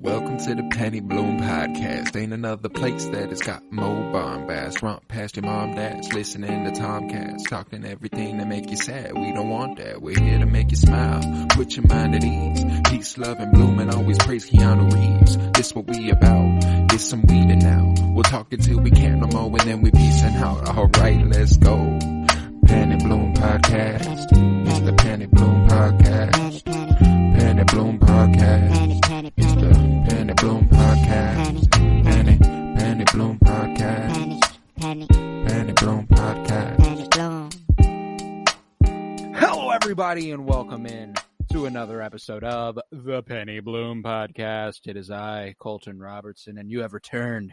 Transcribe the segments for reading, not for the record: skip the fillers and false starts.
Welcome to the Penny Bloom Podcast. Ain't another place that has got more bombast. Romp past your mom, dad's listening to Tomcats. Talking everything that make you sad. We don't want that. We're here to make you smile. Put your mind at ease. Peace, love, and bloom, and always praise Keanu Reeves. This what we about. This some weeding now. We'll talk until we can't no more, and then we peacing out. Alright, let's go. Penny Bloom Podcast. It's the Penny Bloom Podcast. Penny Bloom Podcast. It's the Penny Bloom Podcast. Penny Bloom Podcast. Penny Bloom Podcast. Hello, everybody, and welcome in to another episode of the Penny Bloom Podcast. It is I, Colton Robertson, and you have returned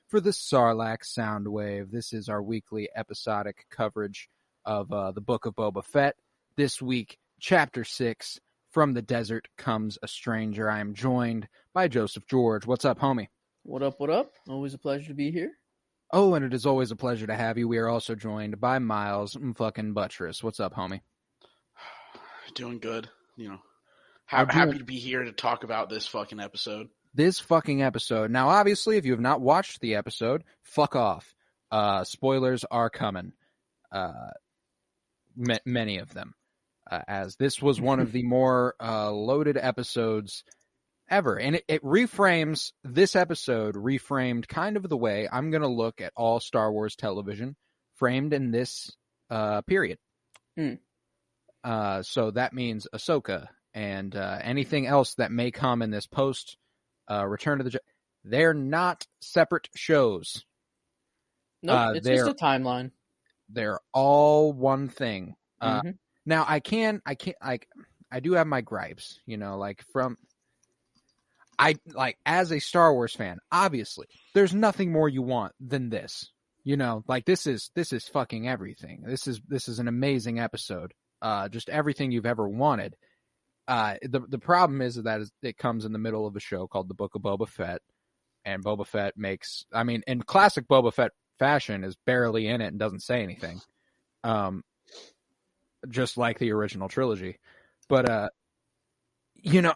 for the Sarlacc Soundwave. This is our weekly episodic coverage of the Book of Boba Fett. This week, Chapter 6, From the Desert Comes a Stranger. I am joined by Joseph George. What's up, homie? What up, what up? Always a pleasure to be here. Oh, and it is always a pleasure to have you. We are also joined by Miles fucking Buttress. What's up, homie? Doing good. You know, happy to be here to talk about this fucking episode. This fucking episode. Now, obviously, if you have not watched the episode, fuck off. Spoilers are coming. Many of them. As this was one of the more loaded episodes ever. And it reframes, this episode reframed kind of the way I'm going to look at all Star Wars television framed in this period. So that means Ahsoka and anything else that may come in this post Return to the Jedi. They're not separate shows. No, it's just a timeline. They're all one thing. Now I do have my gripes, you know, as a Star Wars fan, obviously there's nothing more you want than this, you know, like this is fucking everything. This is an amazing episode. Just everything you've ever wanted. The problem is that it comes in the middle of a show called the Book of Boba Fett, and Boba Fett in classic Boba Fett fashion, is barely in it and doesn't say anything. Just like the original trilogy. But, you know,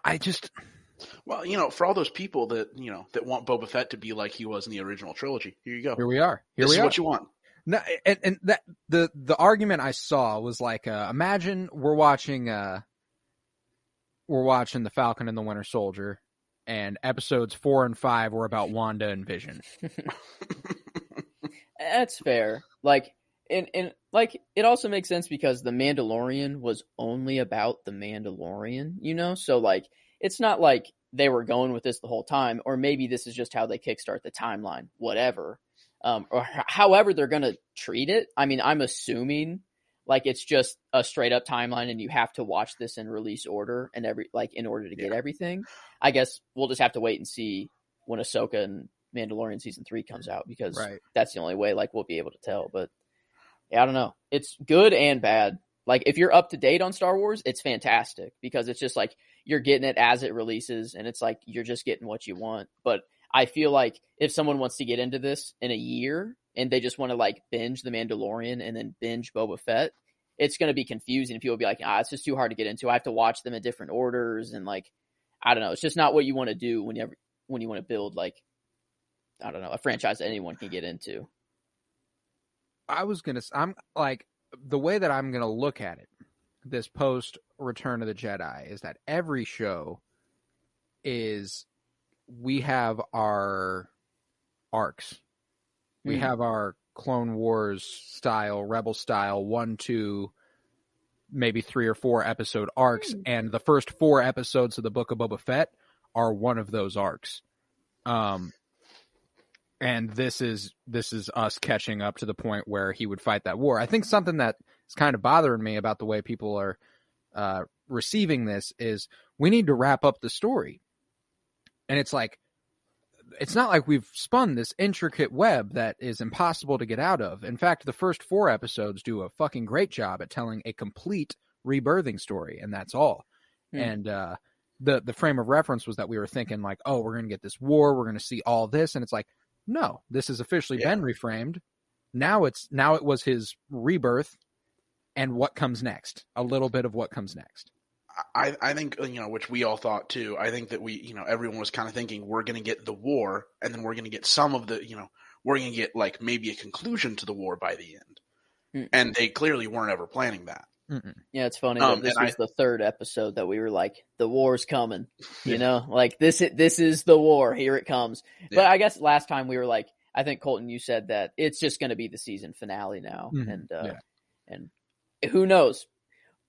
Well, you know, for all those people that, you know, that want Boba Fett to be like he was in the original trilogy, here you go. Here we are. This is what you want. No, and that the argument I saw was like, imagine we're watching The Falcon and the Winter Soldier, and episodes 4 and 5 were about Wanda and Vision. That's fair. Like, and like, it also makes sense because The Mandalorian was only about The Mandalorian, you know? So, like, it's not like they were going with this the whole time, or maybe this is just how they kickstart the timeline, whatever. Or however they're going to treat it. I mean, I'm assuming like it's just a straight up timeline and you have to watch this in release order and in order to get everything. I guess we'll just have to wait and see when Ahsoka and Mandalorian season 3 comes out, because that's the only way like we'll be able to tell. But yeah, I don't know. It's good and bad. Like, if you're up to date on Star Wars, it's fantastic because it's just like you're getting it as it releases, and it's like you're just getting what you want. But I feel like if someone wants to get into this in a year and they just want to like binge The Mandalorian and then binge Boba Fett, it's going to be confusing. People will be like, it's just too hard to get into. I have to watch them in different orders. And like, I don't know. It's just not what you want to do when you want to build like, I don't know, a franchise that anyone can get into. I'm like, the way that I'm going to look at it, this post Return of the Jedi, is that every show is, we have our arcs. We have our Clone Wars style, Rebel style, 1, 2, maybe 3 or 4 episode arcs. And the first 4 episodes of the Book of Boba Fett are one of those arcs. And this is us catching up to the point where he would fight that war. I think something that is kind of bothering me about the way people are receiving this is we need to wrap up the story. And it's like, it's not like we've spun this intricate web that is impossible to get out of. In fact, the first 4 episodes do a fucking great job at telling a complete rebirthing story, and that's all. And the frame of reference was that we were thinking like, oh, we're going to get this war, we're going to see all this, and it's like, no, this has officially been reframed. Now it was his rebirth, and what comes next. A little bit of what comes next. I think, which we all thought too. I think that everyone was kind of thinking we're going to get the war, and then we're going to get some of the, we're going to get like maybe a conclusion to the war by the end. And they clearly weren't ever planning that. Mm-mm. Yeah, it's funny that this was the third episode that we were like, the war's coming. Like this is the war. Here it comes. Yeah. But I guess last time we were like, I think Colton, you said that it's just going to be the season finale now, and who knows?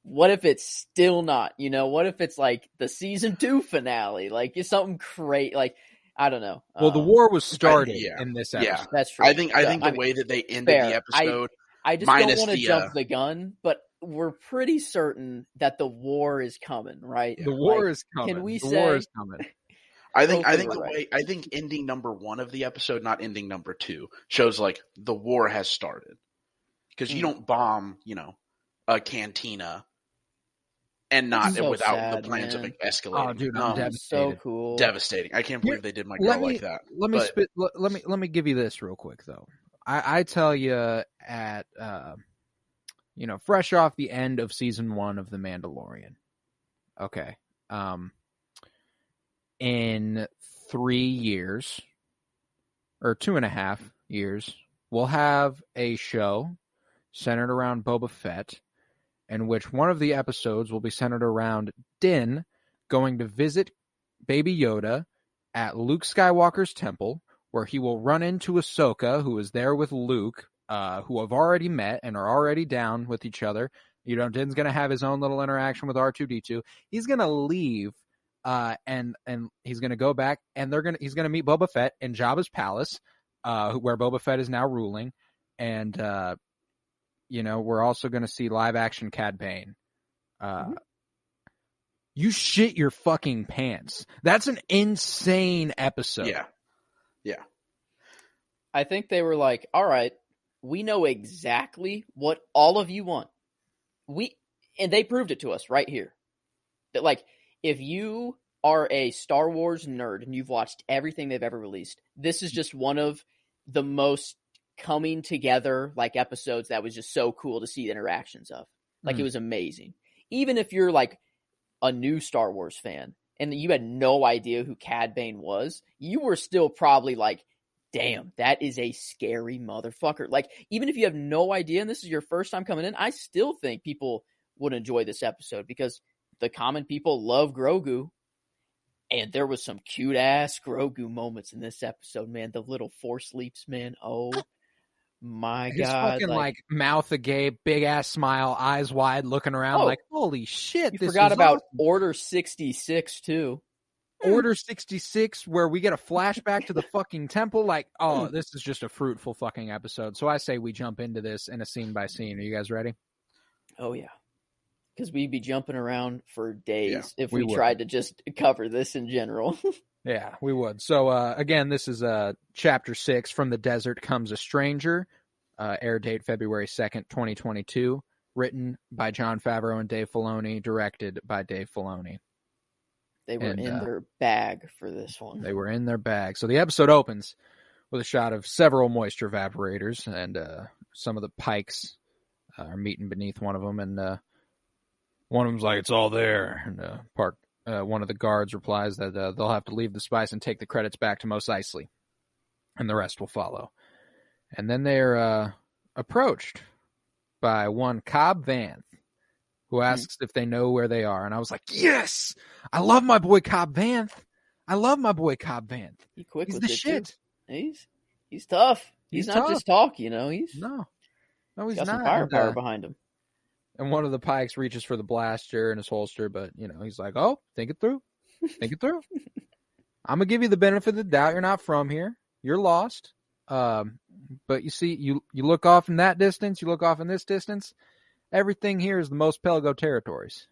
What if it's still not? What if it's like the season 2 finale? Like it's something great. Like I don't know. Well, the war was started in this episode. Yeah, that's true. I think the way that they ended the episode. I just don't want to jump the gun, but we're pretty certain that the war is coming, right? The war is coming. Can we the say? War is coming. I think ending number 1 of the episode, not ending number 2, shows like the war has started, because you don't bomb, a cantina and not without the plans of escalating. Oh, dude, I'm devastated. So cool, devastating. I can't believe they did my girl like that. Let me give you this real quick though. I tell you at fresh off the end of season 1 of The Mandalorian. Okay. In 3 years or 2.5 years, we'll have a show centered around Boba Fett, in which one of the episodes will be centered around Din going to visit Baby Yoda at Luke Skywalker's temple, where he will run into Ahsoka, who is there with Luke, who have already met and are already down with each other. Din's going to have his own little interaction with R2-D2. He's going to leave, and he's going to go back, and he's going to meet Boba Fett in Jabba's palace, where Boba Fett is now ruling, and we're also going to see live action Cad Bane. You shit your fucking pants. That's an insane episode. Yeah. I think they were like, all right, we know exactly what all of you want. And they proved it to us right here. That like, if you are a Star Wars nerd and you've watched everything they've ever released, this is just one of the most coming together like episodes that was just so cool to see the interactions of. Like, it was amazing. Even if you're like a new Star Wars fan and you had no idea who Cad Bane was, you were still probably like, damn, that is a scary motherfucker. Like, even if you have no idea and this is your first time coming in, I still think people would enjoy this episode because the common people love Grogu. And there was some cute ass Grogu moments in this episode, man. The little force leaps, man. Oh my His God. Fucking like mouth agape, big ass smile, eyes wide, looking around like, holy shit. You forgot about awesome. Order 66 too. Order 66, where we get a flashback to the fucking temple. Like, oh, this is just a fruitful fucking episode. So I say we jump into this in a scene by scene. Are you guys ready? Oh, yeah. Because we'd be jumping around for days if we tried to just cover this in general. Yeah, we would. So, again, this is Chapter 6, From the Desert Comes a Stranger. Air date February 2nd, 2022. Written by Jon Favreau and Dave Filoni. Directed by Dave Filoni. They were in their bag for this one. They were in their bag. So the episode opens with a shot of several moisture evaporators, and some of the pikes are meeting beneath one of them, and one of them's like, it's all there. And one of the guards replies that they'll have to leave the spice and take the credits back to Mos Eisley, and the rest will follow. And then they're approached by one Cobb Vanth, who asks if they know where they are. And I was like, yes! I love my boy Cobb Vanth. He's quick He's with the it shit. Too. He's tough. He's not tough. just talk, He's No, he's got not. some firepower behind him. And one of the pikes reaches for the blaster in his holster, but, he's like, oh, think it through. I'm going to give you the benefit of the doubt. You're not from here. You're lost. But you see, you look off in that distance, you look off in this distance. Everything here is the Mos Pelgo territories.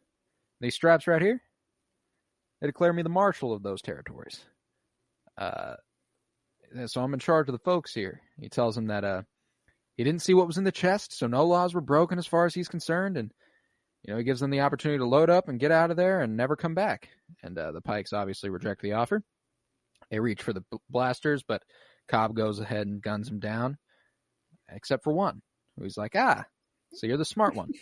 These straps right here, they declare me the marshal of those territories. So I'm in charge of the folks here. He tells them that he didn't see what was in the chest, so no laws were broken as far as he's concerned. And, he gives them the opportunity to load up and get out of there and never come back. And the pikes obviously reject the offer. They reach for the blasters, but Cobb goes ahead and guns them down, except for one. He's like, so you're the smart one.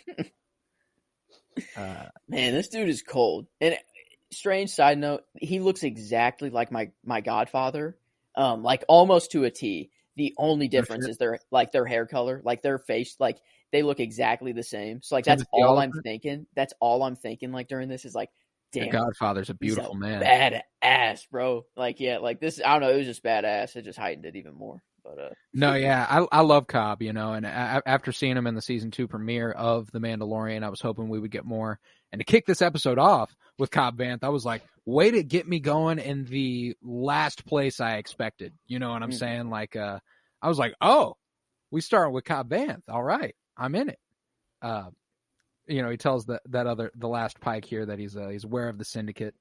Man, this dude is cold. And strange side note, he looks exactly like my godfather, like almost to a T. The only difference is their hair color, like their face, like they look exactly the same. So like that's all I'm thinking. That's all I'm thinking. Like during this is like, damn, your godfather's a beautiful man, badass, bro. Like yeah, like this. I don't know. It was just badass. It just heightened it even more. But no, yeah, I love Cobb, you know, and after seeing him in the season 2 premiere of The Mandalorian, I was hoping we would get more. And to kick this episode off with Cobb Vanth, I was like, way to get me going in the last place I expected. You know what I'm saying? Like, I was like, oh, we start with Cobb Vanth. All right, I'm in it. You know, he tells the last Pike here that he's aware of the syndicate,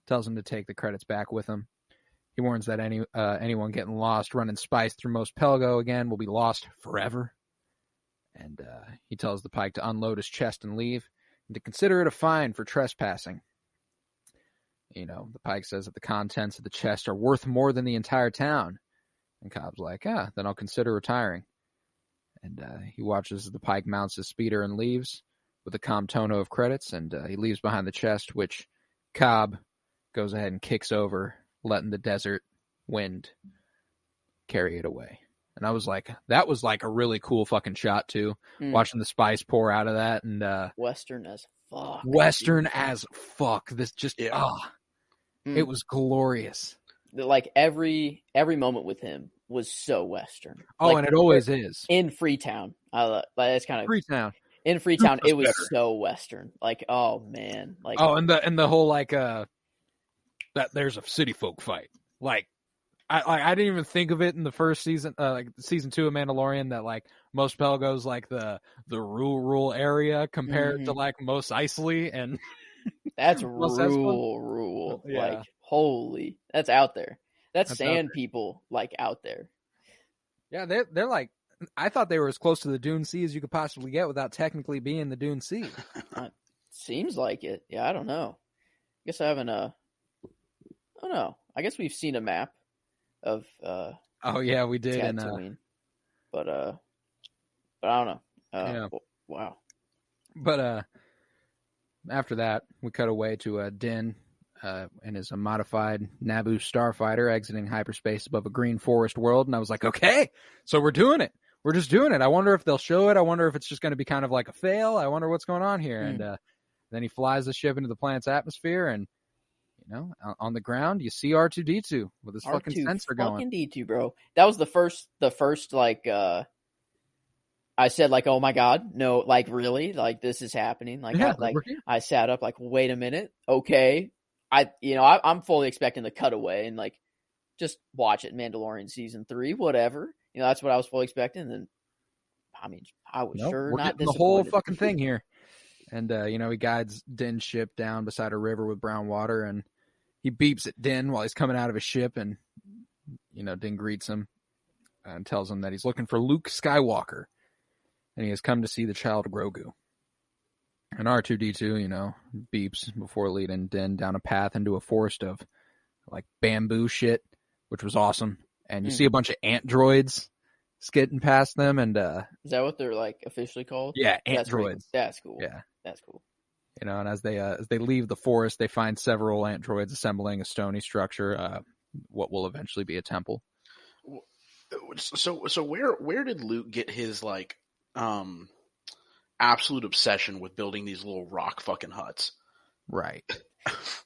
tells him to take the credits back with him. He warns that anyone getting lost running spice through Mos Pelgo again will be lost forever. And he tells the Pike to unload his chest and leave, and to consider it a fine for trespassing. You know, the Pike says that the contents of the chest are worth more than the entire town. And Cobb's like, then I'll consider retiring. And he watches as the Pike mounts his speeder and leaves with a calm tono of credits, and he leaves behind the chest, which Cobb goes ahead and kicks over, letting the desert wind carry it away. And I was like, that was like a really cool fucking shot too. Watching the spice pour out of that, and Western as fuck. Western as fuck. This just it was glorious. Like every moment with him was so Western. Oh, like, and it always is. In Freetown. It's kind of Freetown. In Freetown, it was so Western. Like, oh man. Like and the whole like that there's a city folk fight. Like I didn't even think of it in the first season, like season 2 of Mandalorian, that like Mos Pelgo's like the rural area compared to like Mos Eisley, and that's rural. Yeah. Like holy, that's out there. That's sand people like out there. Yeah, they're like, I thought they were as close to the Dune Sea as you could possibly get without technically being the Dune Sea. Seems like it. Yeah, I don't know. I guess I haven't. I don't know. I guess we've seen a map of. Oh yeah, we did. But I don't know. Yeah. Wow. But after that, we cut away to Din and his modified Naboo starfighter exiting hyperspace above a green forest world, and I was like, okay, so we're doing it. We're just doing it. I wonder if they'll show it. I wonder if it's just going to be kind of like a fail. I wonder what's going on here. And then he flies the ship into the planet's atmosphere, and you know, on the ground, you see R2-D2 with his fucking sensor going. Fucking D2, bro. That was the first like, I said like, oh my God, no, like really? Like this is happening. Like, yeah, I sat up like, wait a minute. Okay. I'm fully expecting the cutaway and like, just watch it. Mandalorian season 3, whatever. You know, that's what I was fully expecting. And I mean, I was sure not the whole fucking thing here. And, you know, he guides Din's ship down beside a river with brown water, and he beeps at Din while he's coming out of his ship, and, you know, Din greets him and tells him that he's looking for Luke Skywalker, and he has come to see the child Grogu. And R2-D2, you know, beeps before leading Din down a path into a forest of, like, bamboo shit, which was awesome. And you see a bunch of ant droids skidding past them, and is that what they're like officially called? Yeah, ant droids. That's cool. Yeah, that's cool. You know, and as they leave the forest, they find several ant droids assembling a stony structure, what will eventually be a temple. So where did Luke get his like absolute obsession with building these little rock fucking huts? Right.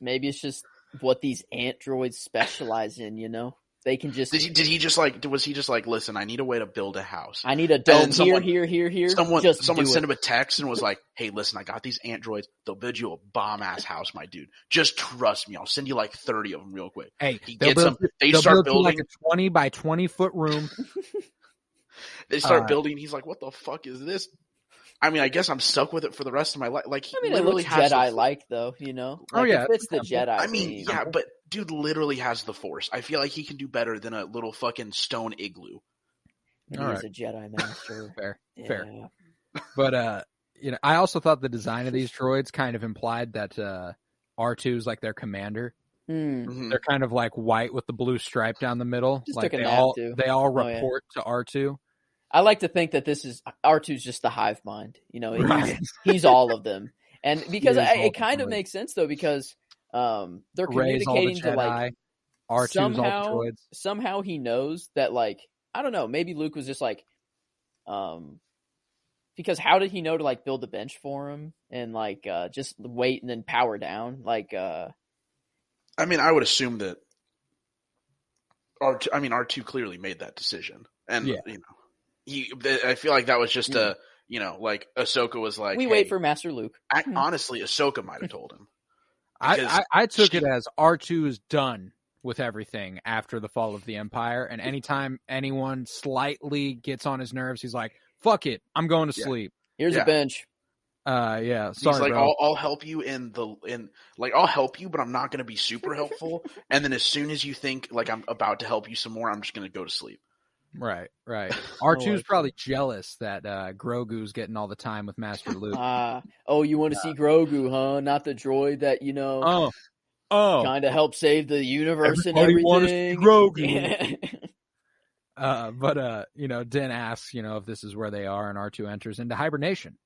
Maybe it's just what these ant droids specialize in, you know? They can just. Was he just like, listen, I need a way to build a house. I need a dome here. Someone sent him a text and was like, hey, listen, I got these ant droids. They'll build you a bomb ass house, my dude. Just trust me. I'll send you like 30 of them real quick. Hey, he gets them. They start building like a 20 by 20 foot room. They start building. He's like, what the fuck is this? I mean, I guess I'm stuck with it for the rest of my life. Like, it looks Jedi-like, though, you know? Like, it fits the Jedi. I mean, yeah, but dude literally has the Force. I feel like he can do better than a little fucking stone igloo. He's a Jedi master. Fair. But, you know, I also thought the design of these droids kind of implied that R2 is like their commander. Mm-hmm. They're kind of like white with the blue stripe down the middle. Just like took a nap too. They all report to R2. I like to think that this is R2's just the hive mind. You know, he's all of them. And because He is it kind of ultimately- makes sense though, because they're Rey's all the communicating to like Jedi, R2's all the droids. somehow he knows that, like, I don't know, maybe Luke was just like, because how did he know to like build the bench for him and like just wait and then power down? Like, I mean, I would assume that R2 clearly made that decision, and Yeah. I feel like that was just like Ahsoka was like, we hey, wait for Master Luke. honestly, Ahsoka might have told him. I took it as R2 is done with everything after the fall of the Empire, and anytime anyone slightly gets on his nerves, he's like, "Fuck it, I'm going to sleep." Here's a bench. Yeah. He's Sorry, like, bro. I'll help you I'll help you, but I'm not going to be super helpful. And then as soon as you think like I'm about to help you some more, I'm just going to go to sleep. Right. R2's probably jealous that Grogu's getting all the time with Master Luke. You want to see Grogu, huh? Not the droid that kind of helped save the universe and everything. Want to see Grogu. But Din asks, if this is where they are, and R2 enters into hibernation.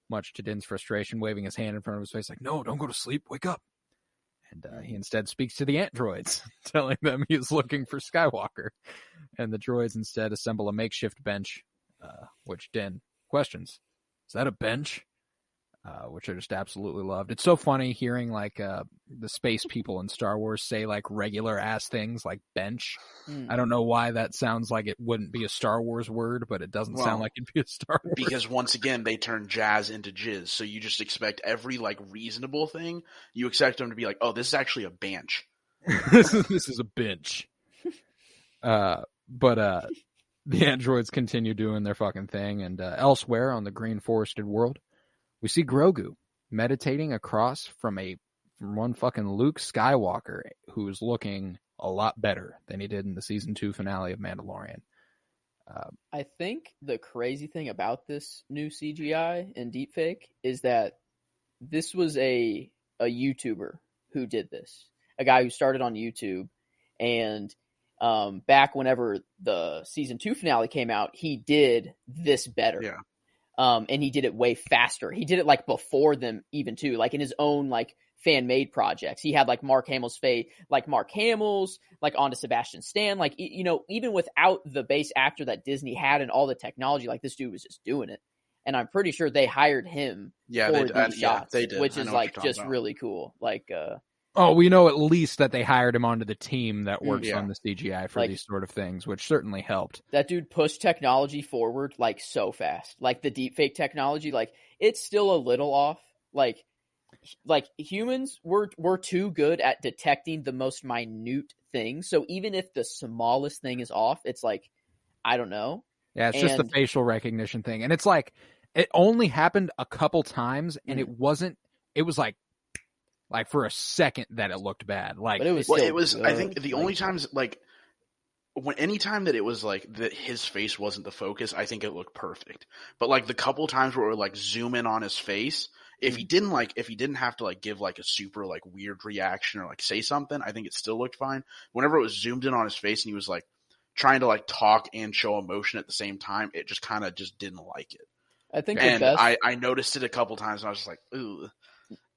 Much to Din's frustration, waving his hand in front of his face like, "No, don't go to sleep, wake up." And he instead speaks to the ant droids, telling them he is looking for Skywalker. And the droids instead assemble a makeshift bench, which Din questions. Is that a bench? Which I just absolutely loved. It's so funny hearing like the space people in Star Wars say like regular ass things like bench. I don't know why that sounds like it wouldn't be a Star Wars word, but it doesn't sound like it'd be a Star Wars. Because once again, they turn jazz into jizz. So you just expect every like reasonable thing. You expect them to be like, oh, this is actually a bench. This is a bench. But the androids continue doing their fucking thing, and elsewhere on the green forested world, we see Grogu meditating across from one fucking Luke Skywalker, who is looking a lot better than he did in the season 2 finale of Mandalorian. I think the crazy thing about this new CGI and deepfake is that this was a YouTuber who did this, a guy who started on YouTube, and back whenever the season 2 finale came out, he did this better. Yeah. And he did it way faster. He did it like before them even too, like in his own like fan made projects. He had like Mark Hamill's face, like Mark Hamill's, like onto Sebastian Stan, like, even without the base actor that Disney had and all the technology, like this dude was just doing it. And I'm pretty sure they hired him for these shots, they did. which is like just really cool. Like, we know at least that they hired him onto the team that works on the CGI for these sort of things, which certainly helped. That dude pushed technology forward like so fast. Like the deepfake technology, like it's still a little off. Like humans, we're too good at detecting the most minute things. So even if the smallest thing is off, it's like, I don't know. Yeah, it's just the facial recognition thing. And it's like, it only happened a couple times, and it was like for a second that it looked bad. Like, but it was. Good. I think the only times anytime that it was like that his face wasn't the focus, I think it looked perfect. But like the couple times where it would like zoom in on his face, if he didn't have to like give like a super like weird reaction or like say something, I think it still looked fine. Whenever it was zoomed in on his face and he was like trying to like talk and show emotion at the same time, it just kind of just didn't like it. I think I noticed it a couple times and I was just like, ooh.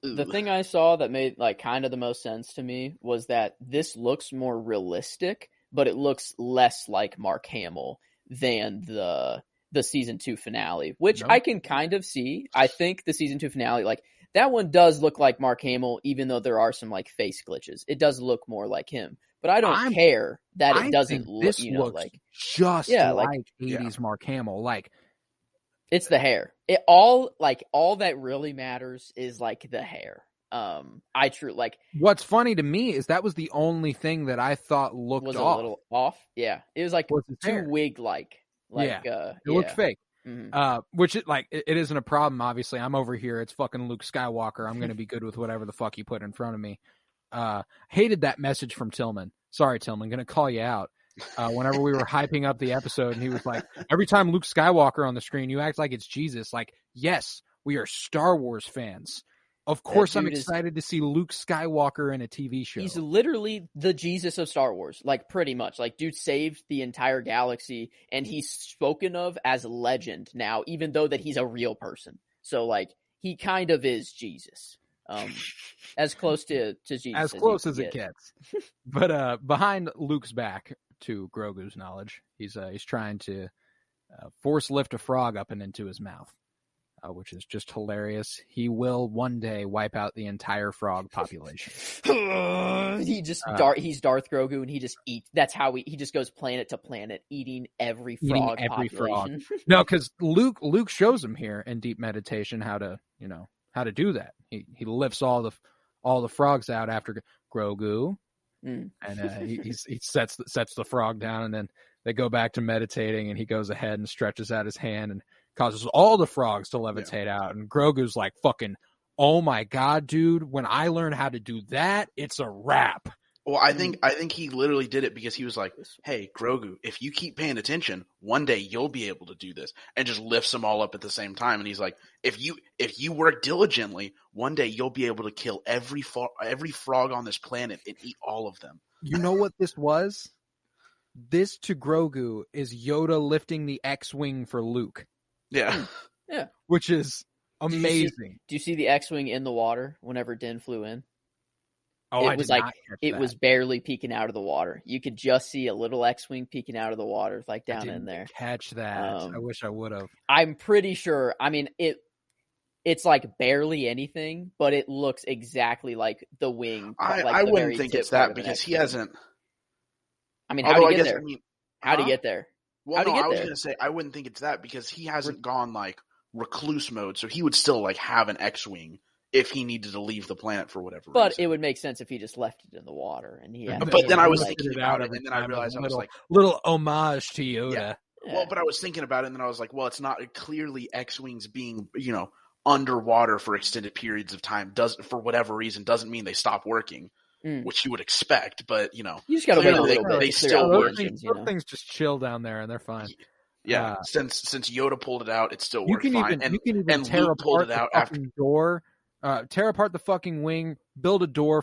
The thing I saw that made like kind of the most sense to me was that this looks more realistic, but it looks less like Mark Hamill than the season 2 finale, which I can kind of see. I think the season 2 finale, like that one does look like Mark Hamill, even though there are some like face glitches. It does look more like him, but I don't care that it doesn't look, like just like 80s Mark Hamill. Like, it's the hair. All that really matters is like the hair. What's funny to me is that was the only thing that I thought looked was off. A little off. Yeah, it was like too wig like. It looked fake. Mm-hmm. Which it isn't a problem. Obviously, I'm over here. It's fucking Luke Skywalker. I'm going to be good with whatever the fuck you put in front of me. Hated that message from Tillman. Sorry, Tillman. Going to call you out. Whenever we were hyping up the episode, and he was like, every time Luke Skywalker on the screen, you act like it's Jesus. Like, yes, we are Star Wars fans. Of course, I'm excited to see Luke Skywalker in a TV show. He's literally the Jesus of Star Wars, like pretty much. Like, dude saved the entire galaxy, and he's spoken of as legend now, even though that he's a real person. So, like, he kind of is Jesus. As close to Jesus as close as it gets. But behind Luke's back, to Grogu's knowledge, he's trying to force lift a frog up and into his mouth, which is just hilarious. He will one day wipe out the entire frog population. He's Darth Grogu, and he just eats. That's how he just goes planet to planet, eating every frog population. No, because Luke shows him here in deep meditation how to do that. He lifts all the frogs out after Grogu, and he sets the frog down, and then they go back to meditating, and he goes ahead and stretches out his hand and causes all the frogs to levitate out. And Grogu's like, fucking, oh my God, dude, when I learn how to do that, it's a wrap. Well, I think he literally did it because he was like, hey, Grogu, if you keep paying attention, one day you'll be able to do this, and just lifts them all up at the same time. And he's like, if you work diligently, one day you'll be able to kill every frog on this planet and eat all of them. You know what this was? This to Grogu is Yoda lifting the X-Wing for Luke. Yeah. Yeah. Which is amazing. Do you see the X-Wing in the water whenever Din flew in? Oh, it was barely peeking out of the water. You could just see a little X-Wing peeking out of the water, like down in there. Catch that. I wish I would have. I'm pretty sure. I mean, it's like barely anything, but it looks exactly like the wing. I wouldn't think it's that because he hasn't. I mean, how'd he get there? How'd he get there? Well, no, I was going to say I wouldn't think it's that because he hasn't gone like recluse mode, so he would still like have an X-Wing if he needed to leave the planet for whatever reason. But it would make sense if he just left it in the water and he. But then I was thinking about it, and then I realized I was like, little homage to Yoda. Yeah. Well, but I was thinking about it, and then I was like, well, it's not clearly X-Wings being underwater for extended periods of time for whatever reason doesn't mean they stop working. Which you would expect, but you just got to wait a little bit. They still work. Those things just chill down there, and they're fine. Yeah, since Yoda pulled it out, it still worked fine. You can even tear apart the fucking door, tear apart the fucking wing, build a door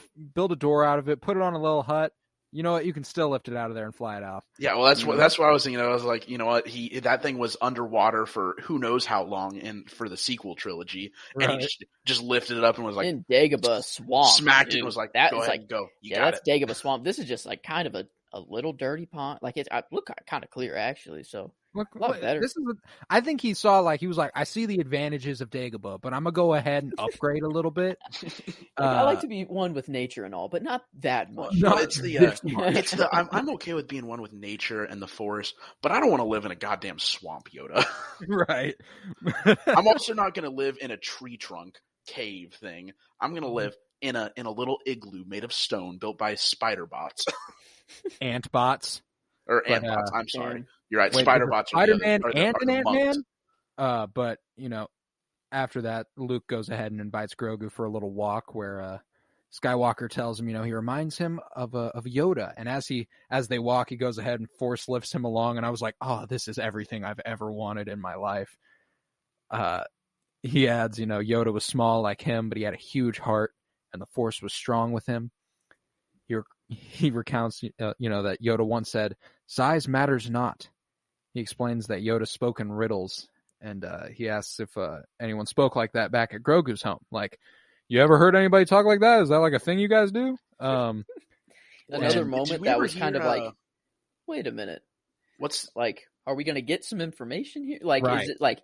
out of it, put it on a little hut. You know what? You can still lift it out of there and fly it off. Yeah, well, that's what I was thinking. I was like, you know what? That thing was underwater for who knows how long, and for the sequel trilogy, and he just lifted it up and was like, in Dagobah Swamp, smacked it, and was like, go ahead, like, go. That's Dagobah Swamp. This is just like kind of a little dirty pond. Like I look kind of clear actually. So. A lot better. I think he was like, I see the advantages of Dagobah, but I'm gonna go ahead and upgrade a little bit. I like to be one with nature and all, but not that much. No, I'm okay with being one with nature and the forest, but I don't want to live in a goddamn swamp, Yoda. Right. I'm also not gonna live in a tree trunk cave thing. I'm gonna live in a little igloo made of stone built by spider bots. Ant bots. Or ant bots, I'm sorry. You're right. Spider-Bots Spider-Man and an Ant-Man. But, after that, Luke goes ahead and invites Grogu for a little walk where Skywalker tells him, he reminds him of Yoda. And as they walk, he goes ahead and force lifts him along. And I was like, oh, this is everything I've ever wanted in my life. He adds, Yoda was small like him, but he had a huge heart and the force was strong with him. He recounts, that Yoda once said, size matters not. He explains that Yoda spoke in riddles, and he asks if anyone spoke like that back at Grogu's home. Like, you ever heard anybody talk like that? Is that like a thing you guys do? Another moment that was kind of like, wait a minute. What's like, are we going to get some information here? Like, right. Is it like,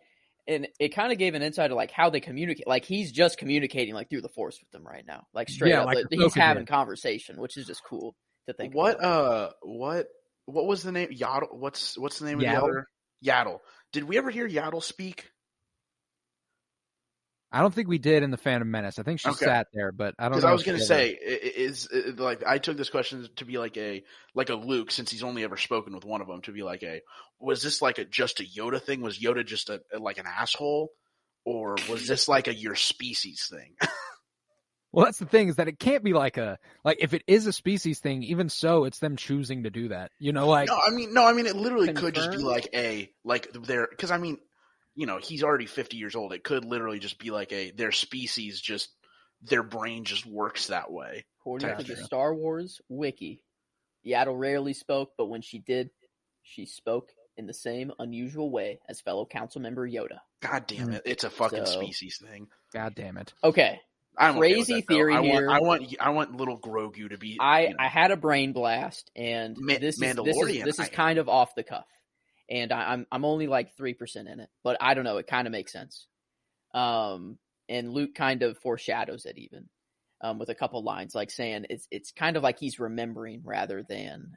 and it kind of gave an insight of like how they communicate. Like, he's just communicating like through the Force with them right now. Like straight up, like, he's having conversation, which is just cool to think about. What was the name? Yaddle. What's the name of the other? Yaddle. Did we ever hear Yaddle speak? I don't think we did in the Phantom Menace. I think she sat there, but I don't know. Because I was going to say, is like I took this question to be like a Luke, since he's only ever spoken with one of them, to be like was this like just a Yoda thing? Was Yoda just like an asshole, or was this like a your species thing? Well, that's the thing, is that it can't be like if it is a species thing, even so, it's them choosing to do that. No, I mean, it literally could just be because I mean, he's already 50 years old. It could literally just be like their species just, their brain just works that way. According to the Star Wars wiki, Yaddle rarely spoke, but when she did, she spoke in the same unusual way as fellow council member Yoda. God damn it! It's a fucking species thing. God damn it. Okay. I'm crazy okay with that, theory here. I want little Grogu to be. I had a brain blast, and this is kind of off the cuff, and I'm only like 3% in it, but I don't know. It kind of makes sense. And Luke kind of foreshadows it even, with a couple lines, like saying it's kind of like he's remembering rather than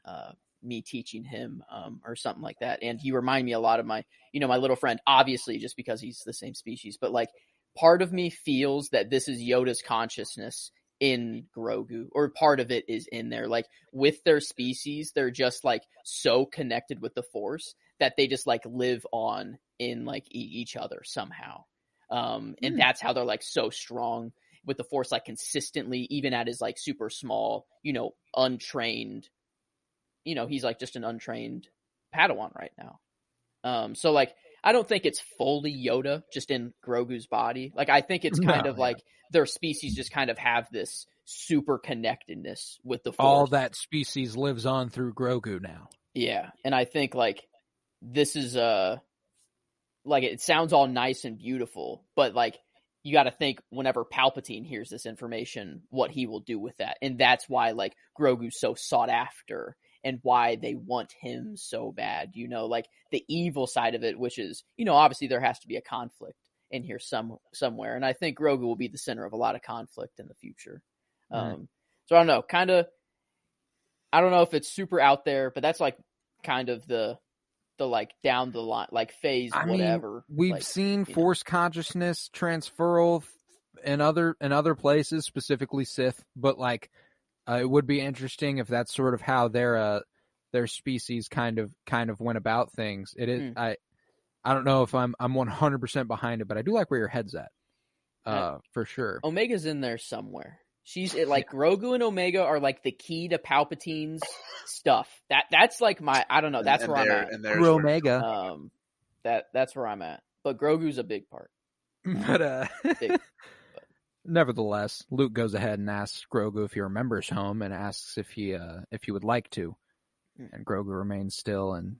me teaching him, or something like that. And he reminded me a lot of my little friend, obviously just because he's the same species, but like part of me feels that this is Yoda's consciousness in Grogu, or part of it is in there. Like with their species, they're just like so connected with the Force that they just like live on in like each other somehow. And that's how they're like so strong with the Force, like consistently, even at his like super small, untrained, he's like just an untrained Padawan right now. So like, I don't think it's fully Yoda just in Grogu's body. Like, I think it's kind of like their species just kind of have this super connectedness with the Force. All that species lives on through Grogu now. Yeah. And I think like this is like it sounds all nice and beautiful, but like you got to think whenever Palpatine hears this information, what he will do with that. And that's why like Grogu's so sought after and why they want him so bad, like the evil side of it, which is, obviously there has to be a conflict in here somewhere. And I think Grogu will be the center of a lot of conflict in the future. So I don't know, I don't know if it's super out there, but that's like kind of the like down the line, like phase, whatever. We've seen Force consciousness transferal in other places, specifically Sith, but like, it would be interesting if that's sort of how their species kind of went about things. It is. I don't know if I'm 100% behind it, but I do like where your head's at. For sure. Omega's in there somewhere. Grogu and Omega are like the key to Palpatine's stuff. That's like I don't know. That's where I'm at. And there's Omega. That's where I'm at. But Grogu's a big part. Nevertheless, Luke goes ahead and asks Grogu if he remembers home, and asks if he would like to. And Grogu remains still and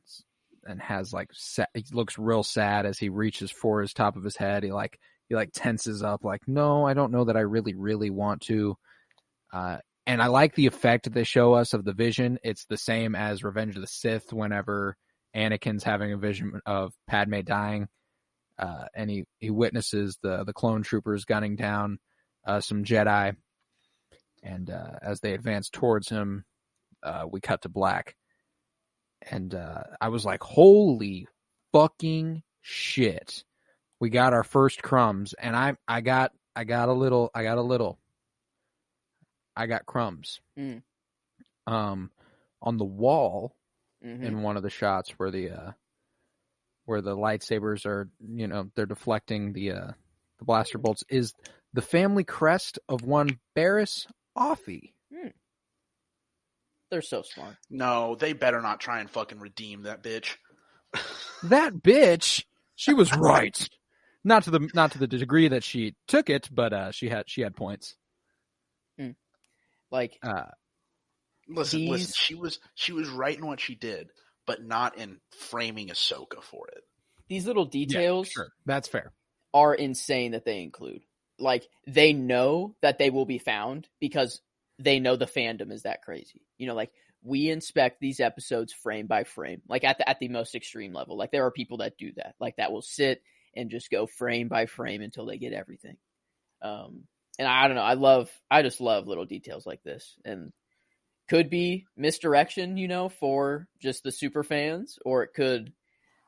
has like he looks real sad as he reaches for his top of his head. He tenses up, like, no, I don't know that I really, really want to. And I like the effect that they show us of the vision. It's the same as Revenge of the Sith whenever Anakin's having a vision of Padme dying. And he witnesses the clone troopers gunning down some Jedi. And as they advance towards him, we cut to black. And I was like, holy fucking shit. We got our first crumbs, and I got crumbs. On the wall, in one of the shots where the lightsabers are, they're deflecting the blaster bolts, is the family crest of one Barriss Offee. They're so smart. No, they better not try and fucking redeem that bitch. That bitch, she was right. Not to the degree that she took it, but she had points. Like, listen. She was right in what she did, but not in framing Ahsoka for it. These little details, sure, that's fair, are insane that they include. Like, they know that they will be found because they know the fandom is that crazy. Like, we inspect these episodes frame by frame, like at the most extreme level. Like, there are people that do that, like that will sit and just go frame by frame until they get everything. And I don't know. I just love little details like this, and could be misdirection, for just the super fans, or it could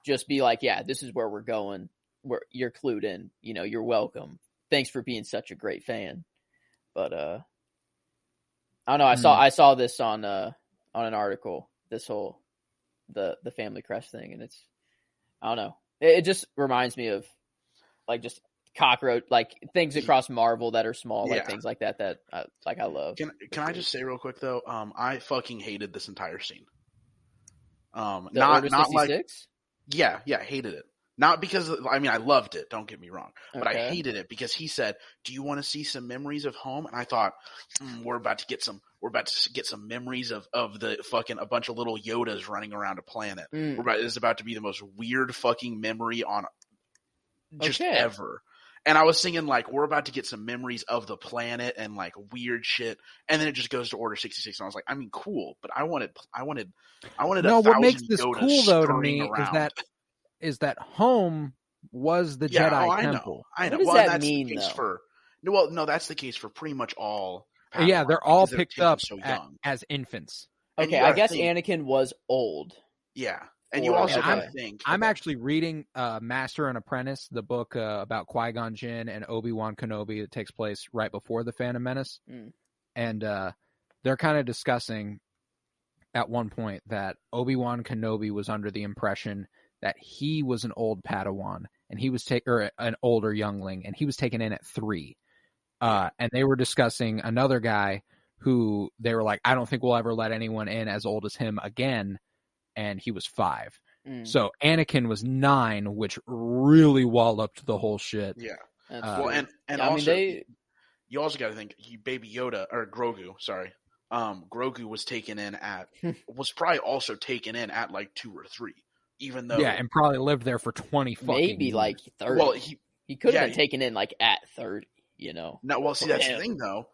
just be like, yeah, this is where we're going. Where you're clued in, you're welcome. Thanks for being such a great fan. But I don't know. I saw this on an article. This whole the family crest thing, and it's, I don't know. It just reminds me of like just cockroach, like things across Marvel that are small, like things like that I love. Can I just say real quick though? I fucking hated this entire scene. Order 66? Yeah, hated it. Not because, I mean, I loved it, don't get me wrong, but I Okay. hated it because he said, do you want to see some memories of home? And I thought, we're about to get some memories of the fucking, a bunch of little Yodas running around a planet. It's about to be the most weird fucking memory on just ever. And I was singing like, we're about to get some memories of the planet and like weird shit. And then it just goes to Order 66. And I was like, I mean, cool, but I wanted No, what makes this Yodas cool though to me around. is that home was the Jedi temple. I know. What does that mean, though? No, that's the case for pretty much all Padawans. Yeah, they're all picked up so as infants. Okay, I guess Anakin was old. Yeah. And you also got to think. I'm actually reading Master and Apprentice, the book about Qui-Gon Jinn and Obi-Wan Kenobi that takes place right before The Phantom Menace. And they're kind of discussing at one point that Obi-Wan Kenobi was under the impression that he was an old Padawan and he was or an older youngling, and he was taken in at 3. And they were discussing another guy who they were like, I don't think we'll ever let anyone in as old as him again. And he was 5. So Anakin was 9, which really walloped the whole shit. Yeah. Well, and yeah, also, I mean, you also got to think, Baby Yoda, or Grogu, sorry. Grogu was taken in was probably also taken in at like 2 or 3. Even though, yeah, and probably lived there for 20 fucking maybe years. like 30. Well, he could have been taken in like at 30, you know. No, well, see, that's the thing though.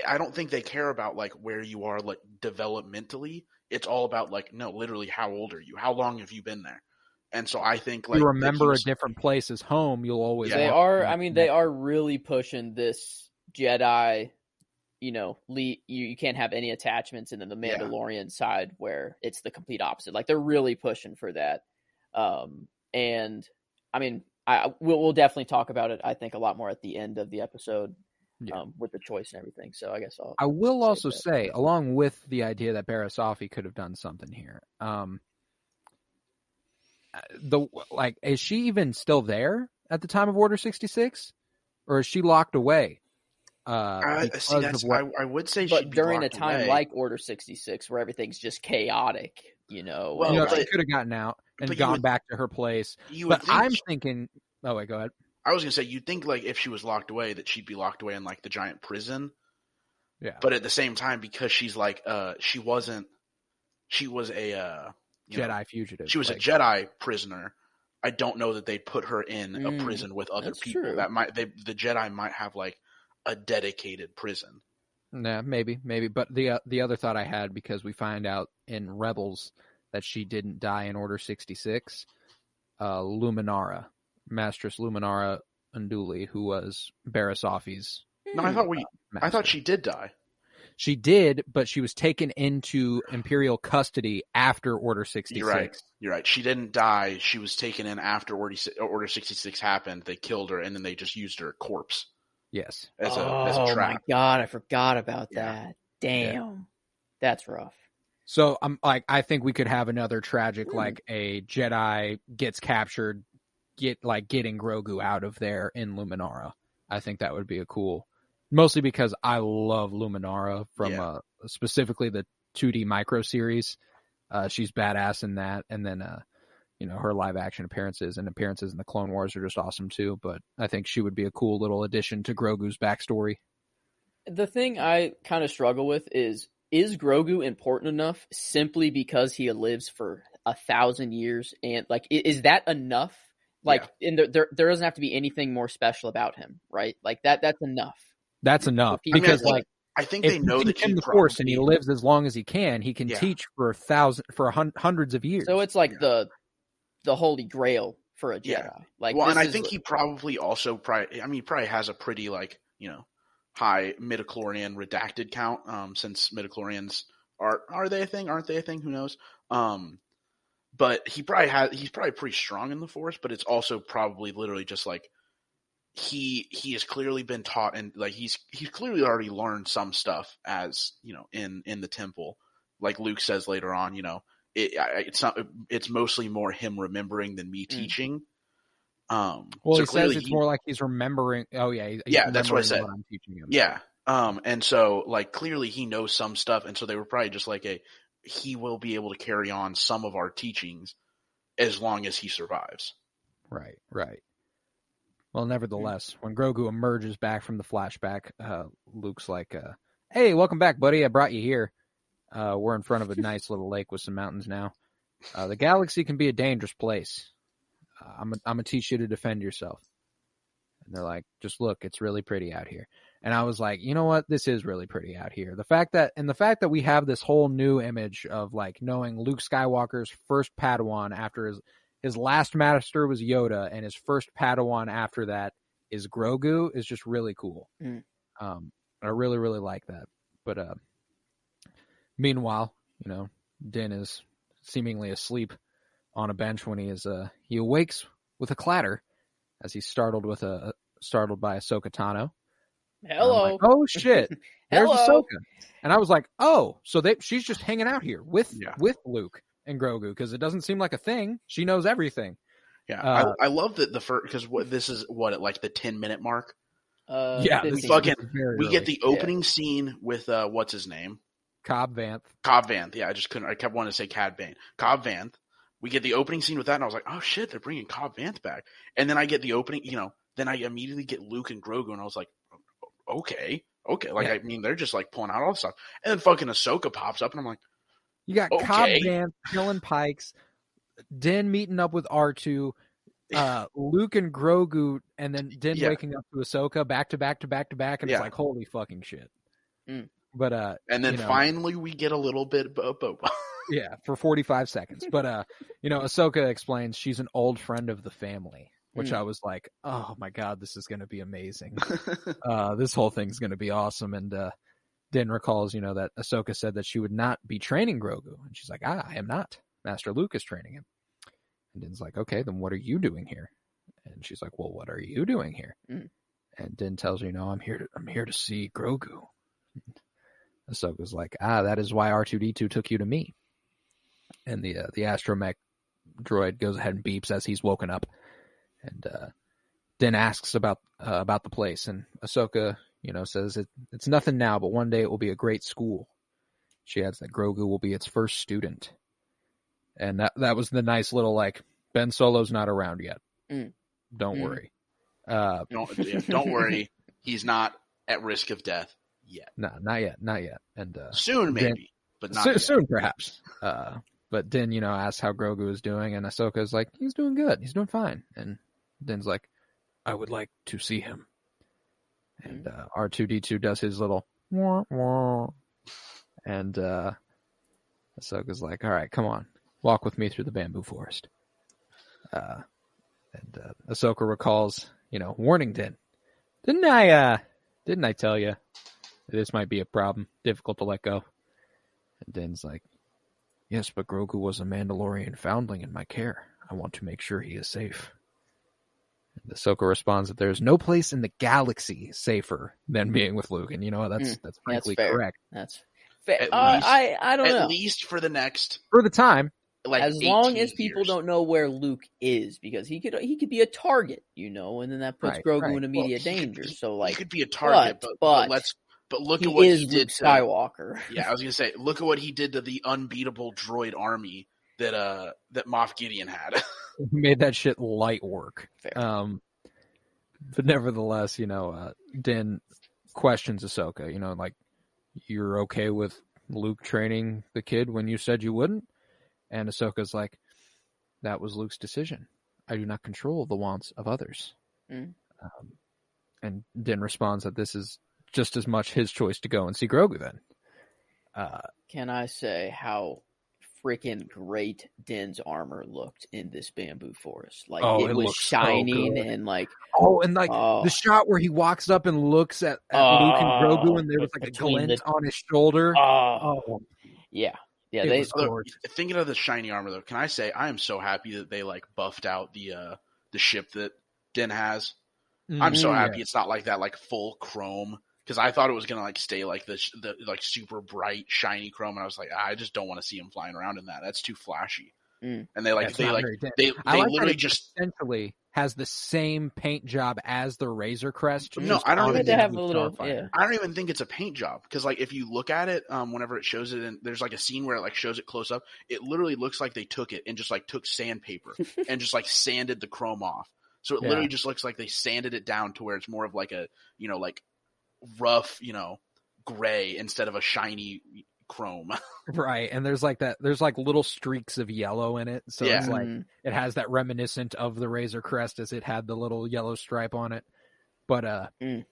I don't think they care about like where you are like developmentally. It's all about like, no, literally, how old are you? How long have you been there? And so I think like you remember a different place as home, you'll always. They are. I mean, they are really pushing this Jedi. You know, you can't have any attachments, and then the Mandalorian side where it's the complete opposite. Like they're really pushing for that. And I mean, we'll definitely talk about it. I think a lot more at the end of the episode, with the choice and everything. So I guess I will also say, along with the idea that Barasafi could have done something here, is she even still there at the time of Order 66, or is she locked away? I would say, but during a time like Order 66, where everything's just chaotic, you know. Well, she could have gotten out and gone back to her place. But I'm thinking. Oh wait, go ahead. I was gonna say, you'd think like if she was locked away, that she'd be locked away in like the giant prison. Yeah. But at the same time, because she's like, she was a Jedi fugitive. She was a Jedi prisoner. I don't know that they put her in a prison with other people. True. The Jedi might have like a dedicated prison. Nah, maybe. But the other thought I had, because we find out in Rebels that she didn't die in Order 66, Luminara, Mastress Luminara Unduli, who was Barasafi's. No, I thought she did die. She did, but she was taken into Imperial custody after Order 66. You're right. She didn't die. She was taken in after Order 66 happened. They killed her, and then they just used her corpse. Yes. As a trap. Oh my god, I forgot about that. Damn. That's rough. So I think we could have another tragic, like a Jedi gets captured, getting Grogu out of there in Luminara. I think that would be a cool, mostly because I love Luminara from specifically the 2D micro series. She's badass in that, and then her live action appearances in the Clone Wars are just awesome too. But I think she would be a cool little addition to Grogu's backstory. The thing I kind of struggle with is Grogu important enough simply because he lives for 1,000 years, and like, is that enough? Like, there doesn't have to be anything more special about him, right? Like that's enough. That's enough, because I think they know that in the Force and he lives as long as he can teach for hundreds of years. So it's like the holy grail for a Jedi. Yeah. Like, and I think he probably also he probably has a pretty high midichlorian redacted count, since midichlorians are they a thing? Aren't they a thing? Who knows? But he's probably pretty strong in the Force, but it's also probably literally just like he has clearly been taught, and like he's clearly already learned some stuff, as in the temple. Like Luke says later on, it's mostly more him remembering than me teaching. Well, so he says it's more like he's remembering. Oh yeah, that's what I said. What I'm teaching him. Yeah, and so like clearly he knows some stuff, and so they were probably just like he will be able to carry on some of our teachings as long as he survives. Right. Well, nevertheless, when Grogu emerges back from the flashback, Luke's like, hey, welcome back, buddy. I brought you here. We're in front of a nice little lake with some mountains now. The galaxy can be a dangerous place. I'm gonna teach you to defend yourself. And they're like, just look, it's really pretty out here. And I was like, you know what? This is really pretty out here. The fact that we have this whole new image of like knowing Luke Skywalker's first Padawan after his last master was Yoda and his first Padawan after that is Grogu is just really cool. I really, really like that. But meanwhile, Din is seemingly asleep on a bench when he awakes with a clatter as he's startled by Ahsoka Tano. Hello. Like, oh shit. There's Hello. Ahsoka. And I was like, oh, so she's just hanging out here with Luke and Grogu because it doesn't seem like a thing. She knows everything. Yeah, I love that the first because this is like the 10-minute mark. We get the opening scene with what's his name, Cobb Vanth. Yeah, I kept wanting to say Cad Bane. Cobb Vanth. We get the opening scene with that, and I was like, oh shit, they're bringing Cobb Vanth back. And then I get the opening, then I immediately get Luke and Grogu, and I was like, okay. I mean, they're just like pulling out all this stuff. And then fucking Ahsoka pops up, and I'm like, you got Cobb Vanth killing Pikes, Din meeting up with R2, Luke and Grogu, and then Din waking up to Ahsoka back to back, and it's like, holy fucking shit. But and then finally we get a little bit of Boba. Yeah, for 45 seconds. But Ahsoka explains she's an old friend of the family, which I was like, oh my god, this is going to be amazing. This whole thing's going to be awesome. And Din recalls, that Ahsoka said that she would not be training Grogu, and she's like, I am not. Master Luke is training him. And Din's like, okay, then what are you doing here? And she's like, well, what are you doing here? And Din tells her, I'm here to see Grogu. Ahsoka's like, that is why R2-D2 took you to me. And the astromech droid goes ahead and beeps as he's woken up. And Din asks about the place, and Ahsoka, says it's nothing now, but one day it will be a great school. She adds that Grogu will be its first student. And that was the nice little like, Ben Solo's not around yet. Don't worry. Don't worry. He's not at risk of death yet. No, not yet. And soon maybe, Din, but not yet. Soon perhaps. But Din, asks how Grogu is doing, and Ahsoka's like, he's doing good. He's doing fine. And Din's like, I would like to see him. And R2-D2 does his little wah, wah. And Ahsoka's like, all right, come on. Walk with me through the bamboo forest. And Ahsoka recalls, warning Din. Didn't I tell you this might be a problem, difficult to let go? And Din's like, yes, but Grogu was a Mandalorian foundling in my care. I want to make sure he is safe. And Ahsoka responds that there's no place in the galaxy safer than being with Luke. And that's frankly correct. That's fair. I don't know. At least for the time. Like as long as people years. don't know where Luke is, because he could be a target, and then that puts Grogu in immediate danger. He could be a target, but look at what he did to Skywalker. I was gonna say, look at what he did to the unbeatable droid army that Moff Gideon had. He made that shit light work. Fair. But nevertheless, Din questions Ahsoka. Like, you're okay with Luke training the kid when you said you wouldn't? And Ahsoka's like, that was Luke's decision. I do not control the wants of others. And Din responds that this is just as much his choice to go and see Grogu then. Can I say how freaking great Din's armor looked in this bamboo forest? Like, it was shining and like... the shot where he walks up and looks at Luke and Grogu and there was like a glint on his shoulder. Yeah. Yeah, thinking of the shiny armor though, can I say I am so happy that they like buffed out the ship that Din has. I'm so happy it's not like that, like full chrome, because I thought it was gonna like stay like the like super bright shiny chrome, and I was like, I just don't want to see him flying around in that. That's too flashy. And they literally just essentially has the same paint job as the Razor Crest. No, just I don't on even it have with a little- Starfire. I don't even think it's a paint job because, like, if you look at it, whenever it shows it, and there's like a scene where it like shows it close up, it literally looks like they took it and just like took sandpaper and just like sanded the chrome off. So it literally just looks like they sanded it down to where it's more of like a, you know, like rough, you know, gray instead of a shiny chrome. Right, and there's like little streaks of yellow in it, so it's like it has that reminiscent of the Razor Crest as it had the little yellow stripe on it. But you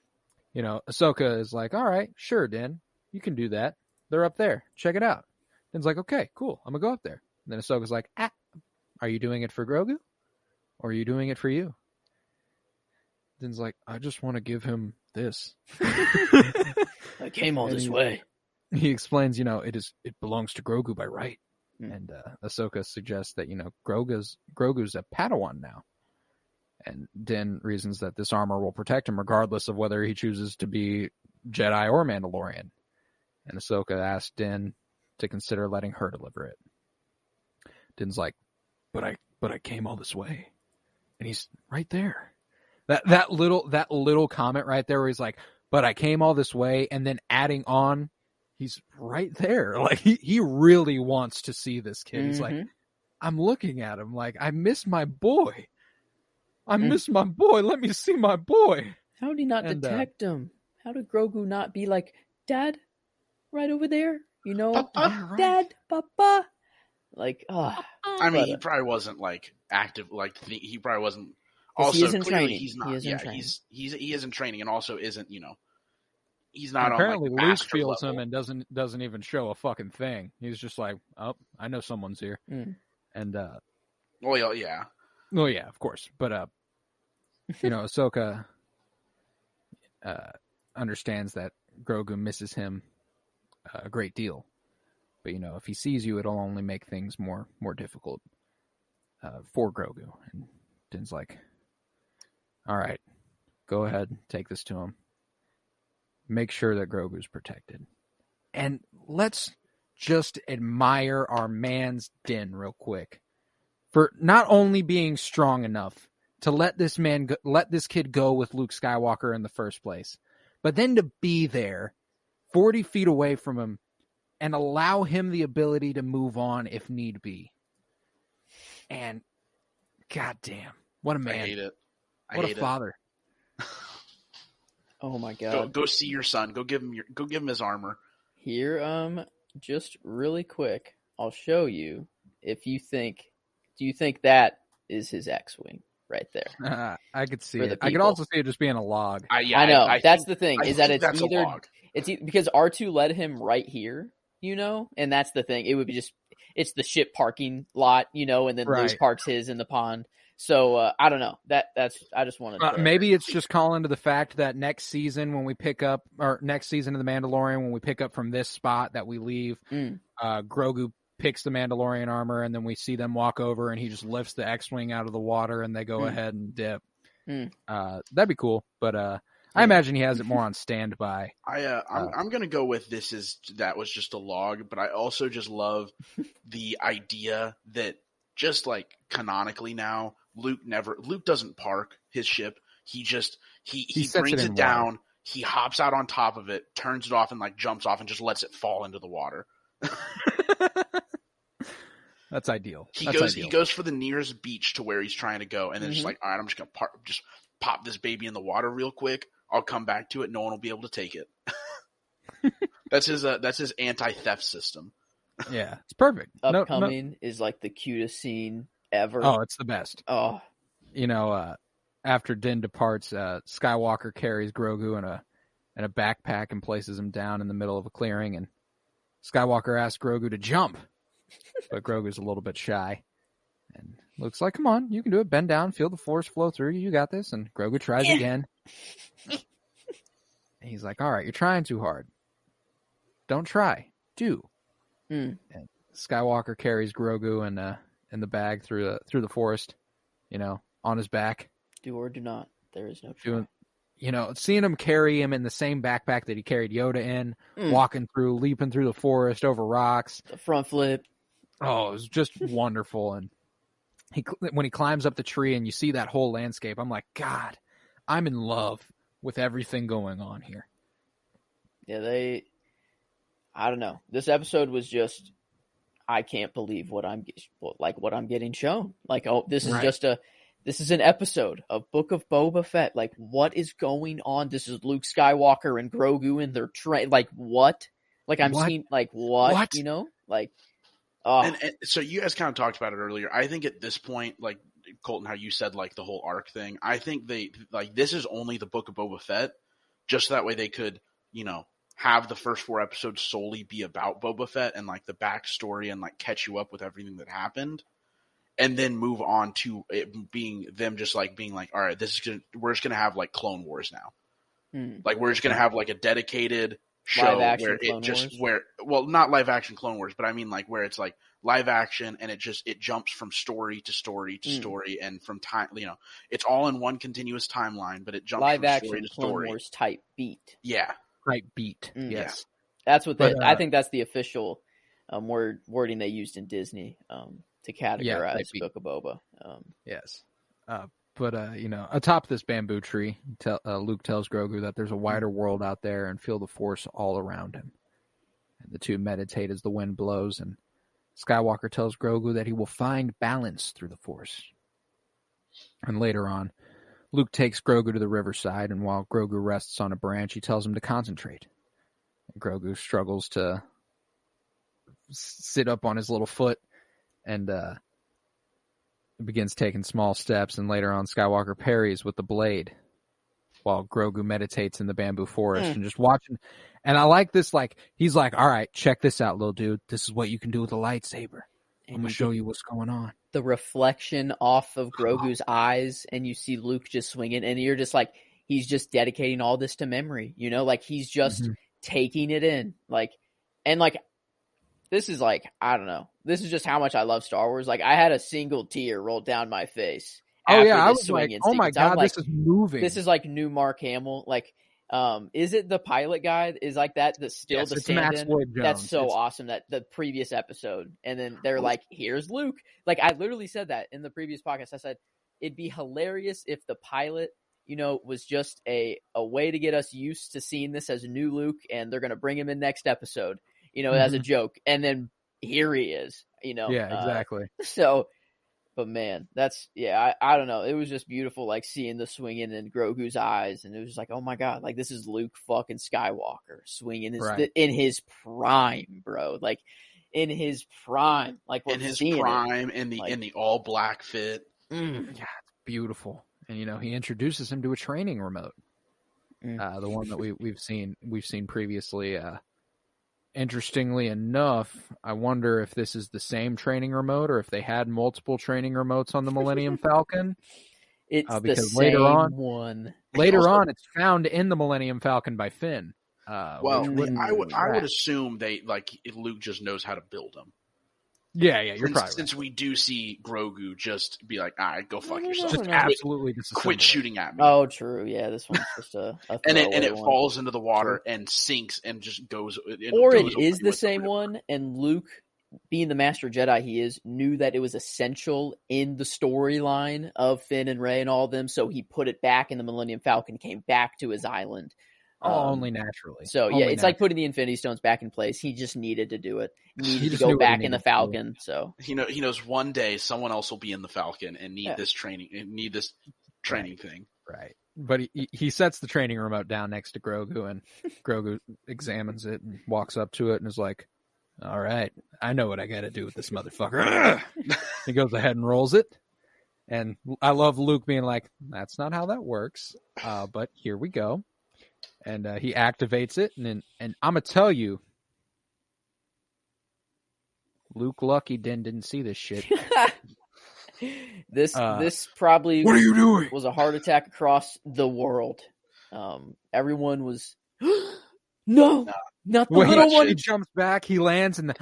know, Ahsoka is like, all right, sure, Din, you can do that. They're up there. Check it out. Din's like, okay, cool, I'm gonna go up there. And then Ahsoka's like, are you doing it for Grogu? Or are you doing it for you? Din's like, I just want to give him this. I came all this way. He explains, you know, it belongs to Grogu by right. And Ahsoka suggests that, you know, Grogu's a Padawan now. And Din reasons that this armor will protect him regardless of whether he chooses to be Jedi or Mandalorian. And Ahsoka asks Din to consider letting her deliver it. Din's like, but I came all this way. And he's right there. That little comment right there where he's like, but I came all this way, and then adding on, he's right there. Like he really wants to see this kid. He's like, I'm looking at him like, I miss my boy. I miss my boy. Let me see my boy. How did he not detect him? How did Grogu not be like, Dad, right over there? You know, Papa? Dad, Papa. Like, I mean, he probably wasn't like active. Like he probably wasn't. Also, he is in clearly training. he's not. He is in Yeah, training. he is in training, and also isn't. You know, he's not. Apparently, on, like, Luke master feels level. him and doesn't even show a fucking thing. He's just like, oh, I know someone's here. And Well, yeah. well, yeah, of course. But you know, Ahsoka understands that Grogu misses him a great deal. But you know, if he sees you, it'll only make things more difficult for Grogu. And Din's like, all right, go ahead, take this to him. Make sure that Grogu's protected. And let's just admire our man's Din real quick for not only being strong enough to let this kid go with Luke Skywalker in the first place, but then to be there 40 feet away from him and allow him the ability to move on if need be. And goddamn, what a man. I hate it. What a father. Oh my god. Go see your son. Go give him his armor. Here, just really quick, I'll show you if you think. Do you think that is his X-wing right there? I could see For it. the I could people. also see it just being a log. I know. That's the thing. Is that it's that's either a log. because R2 led him right here, you know, and that's the thing. It would be just it's the ship parking lot, you know, and then Luke parks his in the pond. So I don't know. That's I just wanted to maybe it's just calling to the fact that next season when we pick up, or next season of The Mandalorian, when we pick up from this spot that we leave, Grogu picks the Mandalorian armor, and then we see them walk over, and he just lifts the X-wing out of the water, and they go ahead and dip. That'd be cool, but I imagine he has it more on standby. I'm gonna go with that was just a log, but I also just love the idea that just like canonically now, Luke doesn't park his ship. He brings it down. Water. He hops out on top of it, turns it off, and like jumps off and just lets it fall into the water. That's ideal. He goes for the nearest beach to where he's trying to go, and then just like, all right, I'm just gonna just pop this baby in the water real quick. I'll come back to it. No one will be able to take it. That's his anti-theft system. Yeah, it's perfect. Upcoming is like the cutest scene ever. Oh, it's the best. Oh, you know, after Din departs, Skywalker carries Grogu in a backpack and places him down in the middle of a clearing, and Skywalker asks Grogu to jump, but Grogu's a little bit shy. And Luke's like, come on, you can do it. Bend down, feel the force flow through you. You got this. And Grogu tries again. And he's like, all right, you're trying too hard. Don't try. Do. And Skywalker carries Grogu in the bag through the forest, you know, on his back. Do or do not. There is no try. You know, seeing him carry him in the same backpack that he carried Yoda in, leaping through the forest over rocks. The front flip. Oh, it was just wonderful. And when he climbs up the tree and you see that whole landscape, I'm like, God, I'm in love with everything going on here. Yeah, I don't know. This episode was just, I can't believe what I'm getting shown. Like, oh, this is an episode of Book of Boba Fett. Like, what is going on? This is Luke Skywalker and Grogu in their train. Like, what? Like, I'm seeing, like, what? You know? Like, oh. And so you guys kind of talked about it earlier. I think at this point, like, Colton, how you said, like, the whole arc thing, I think this is only the Book of Boba Fett, just so that way they could, have the first 4 episodes solely be about Boba Fett and, like, the backstory and, like, catch you up with everything that happened. And then move on to it being them just like being like, all right, we're just gonna have like Clone Wars now. Like we're just gonna have like a dedicated show where not live action Clone Wars, but I mean like where it's like live action and it jumps from story to story to story and from time, it's all in one continuous timeline, but it jumps live from action story to Clone story. Wars type beat. Yeah, type beat. Yes, that's what I think that's the official wording they used in Disney. To categorize Book of Boba. Yes. But atop this bamboo tree, Luke tells Grogu that there's a wider world out there and feel the Force all around him. And the two meditate as the wind blows, and Skywalker tells Grogu that he will find balance through the Force. And later on, Luke takes Grogu to the riverside, and while Grogu rests on a branch, he tells him to concentrate. And Grogu struggles to sit up on his little foot, and begins taking small steps, and later on Skywalker parries with the blade while Grogu meditates in the bamboo forest and just watching. And I like this, like, he's like, all right, check this out, little dude. This is what you can do with a lightsaber. I'm going to show you what's going on. The reflection off of Grogu's eyes, and you see Luke just swinging, and you're just like, he's just dedicating all this to memory, like he's just taking it in. Like, and like, this is like, I don't know. This is just how much I love Star Wars. Like, I had a single tear roll down my face. Oh, yeah. I was like, oh, my God, this is moving. This is like new Mark Hamill. Like, is it the pilot guy? Is like that still the stand-in? That's so awesome, that the previous episode. And then they're like, here's Luke. Like, I literally said that in the previous podcast. I said, it'd be hilarious if the pilot, was just a way to get us used to seeing this as a new Luke, and they're going to bring him in next episode. As a joke. And then here he is, Yeah, exactly. But man, I don't know. It was just beautiful, like seeing the swinging in Grogu's eyes. And it was just like, oh my God, like this is Luke fucking Skywalker swinging in his prime, bro. Like in his prime, like in his prime, in the all black fit. Yeah, it's beautiful. And, he introduces him to a training remote. The one that we've seen previously, interestingly enough, I wonder if this is the same training remote or if they had multiple training remotes on the Millennium Falcon. It's because later on, it's found in the Millennium Falcon by Finn. I would assume Luke just knows how to build them. Yeah, you're probably since we do see Grogu just be like, all right, go fuck yourself. Just absolutely quit shooting at me. Oh, true. Yeah, this one's just a and it falls into the water and sinks and just goes. Or it is the same one, and Luke, being the Master Jedi he is, knew that it was essential in the storyline of Finn and Rey and all of them, so he put it back in the Millennium Falcon, came back to his island. Only naturally. So it's like putting the Infinity Stones back in place. He just needed to do it. He needed to go back in the Falcon. So he knows one day someone else will be in the Falcon and need this training thing. Right. But he sets the training remote down next to Grogu, and Grogu examines it and walks up to it and is like, "All right, I know what I got to do with this motherfucker." He goes ahead and rolls it. And I love Luke being like, "That's not how that works," but here we go. And he activates it, and I'm gonna tell you, Luke Lucky didn't see this shit. This probably what are you doing? Was a heart attack across the world. Everyone was not the little one. He jumps back, he lands, and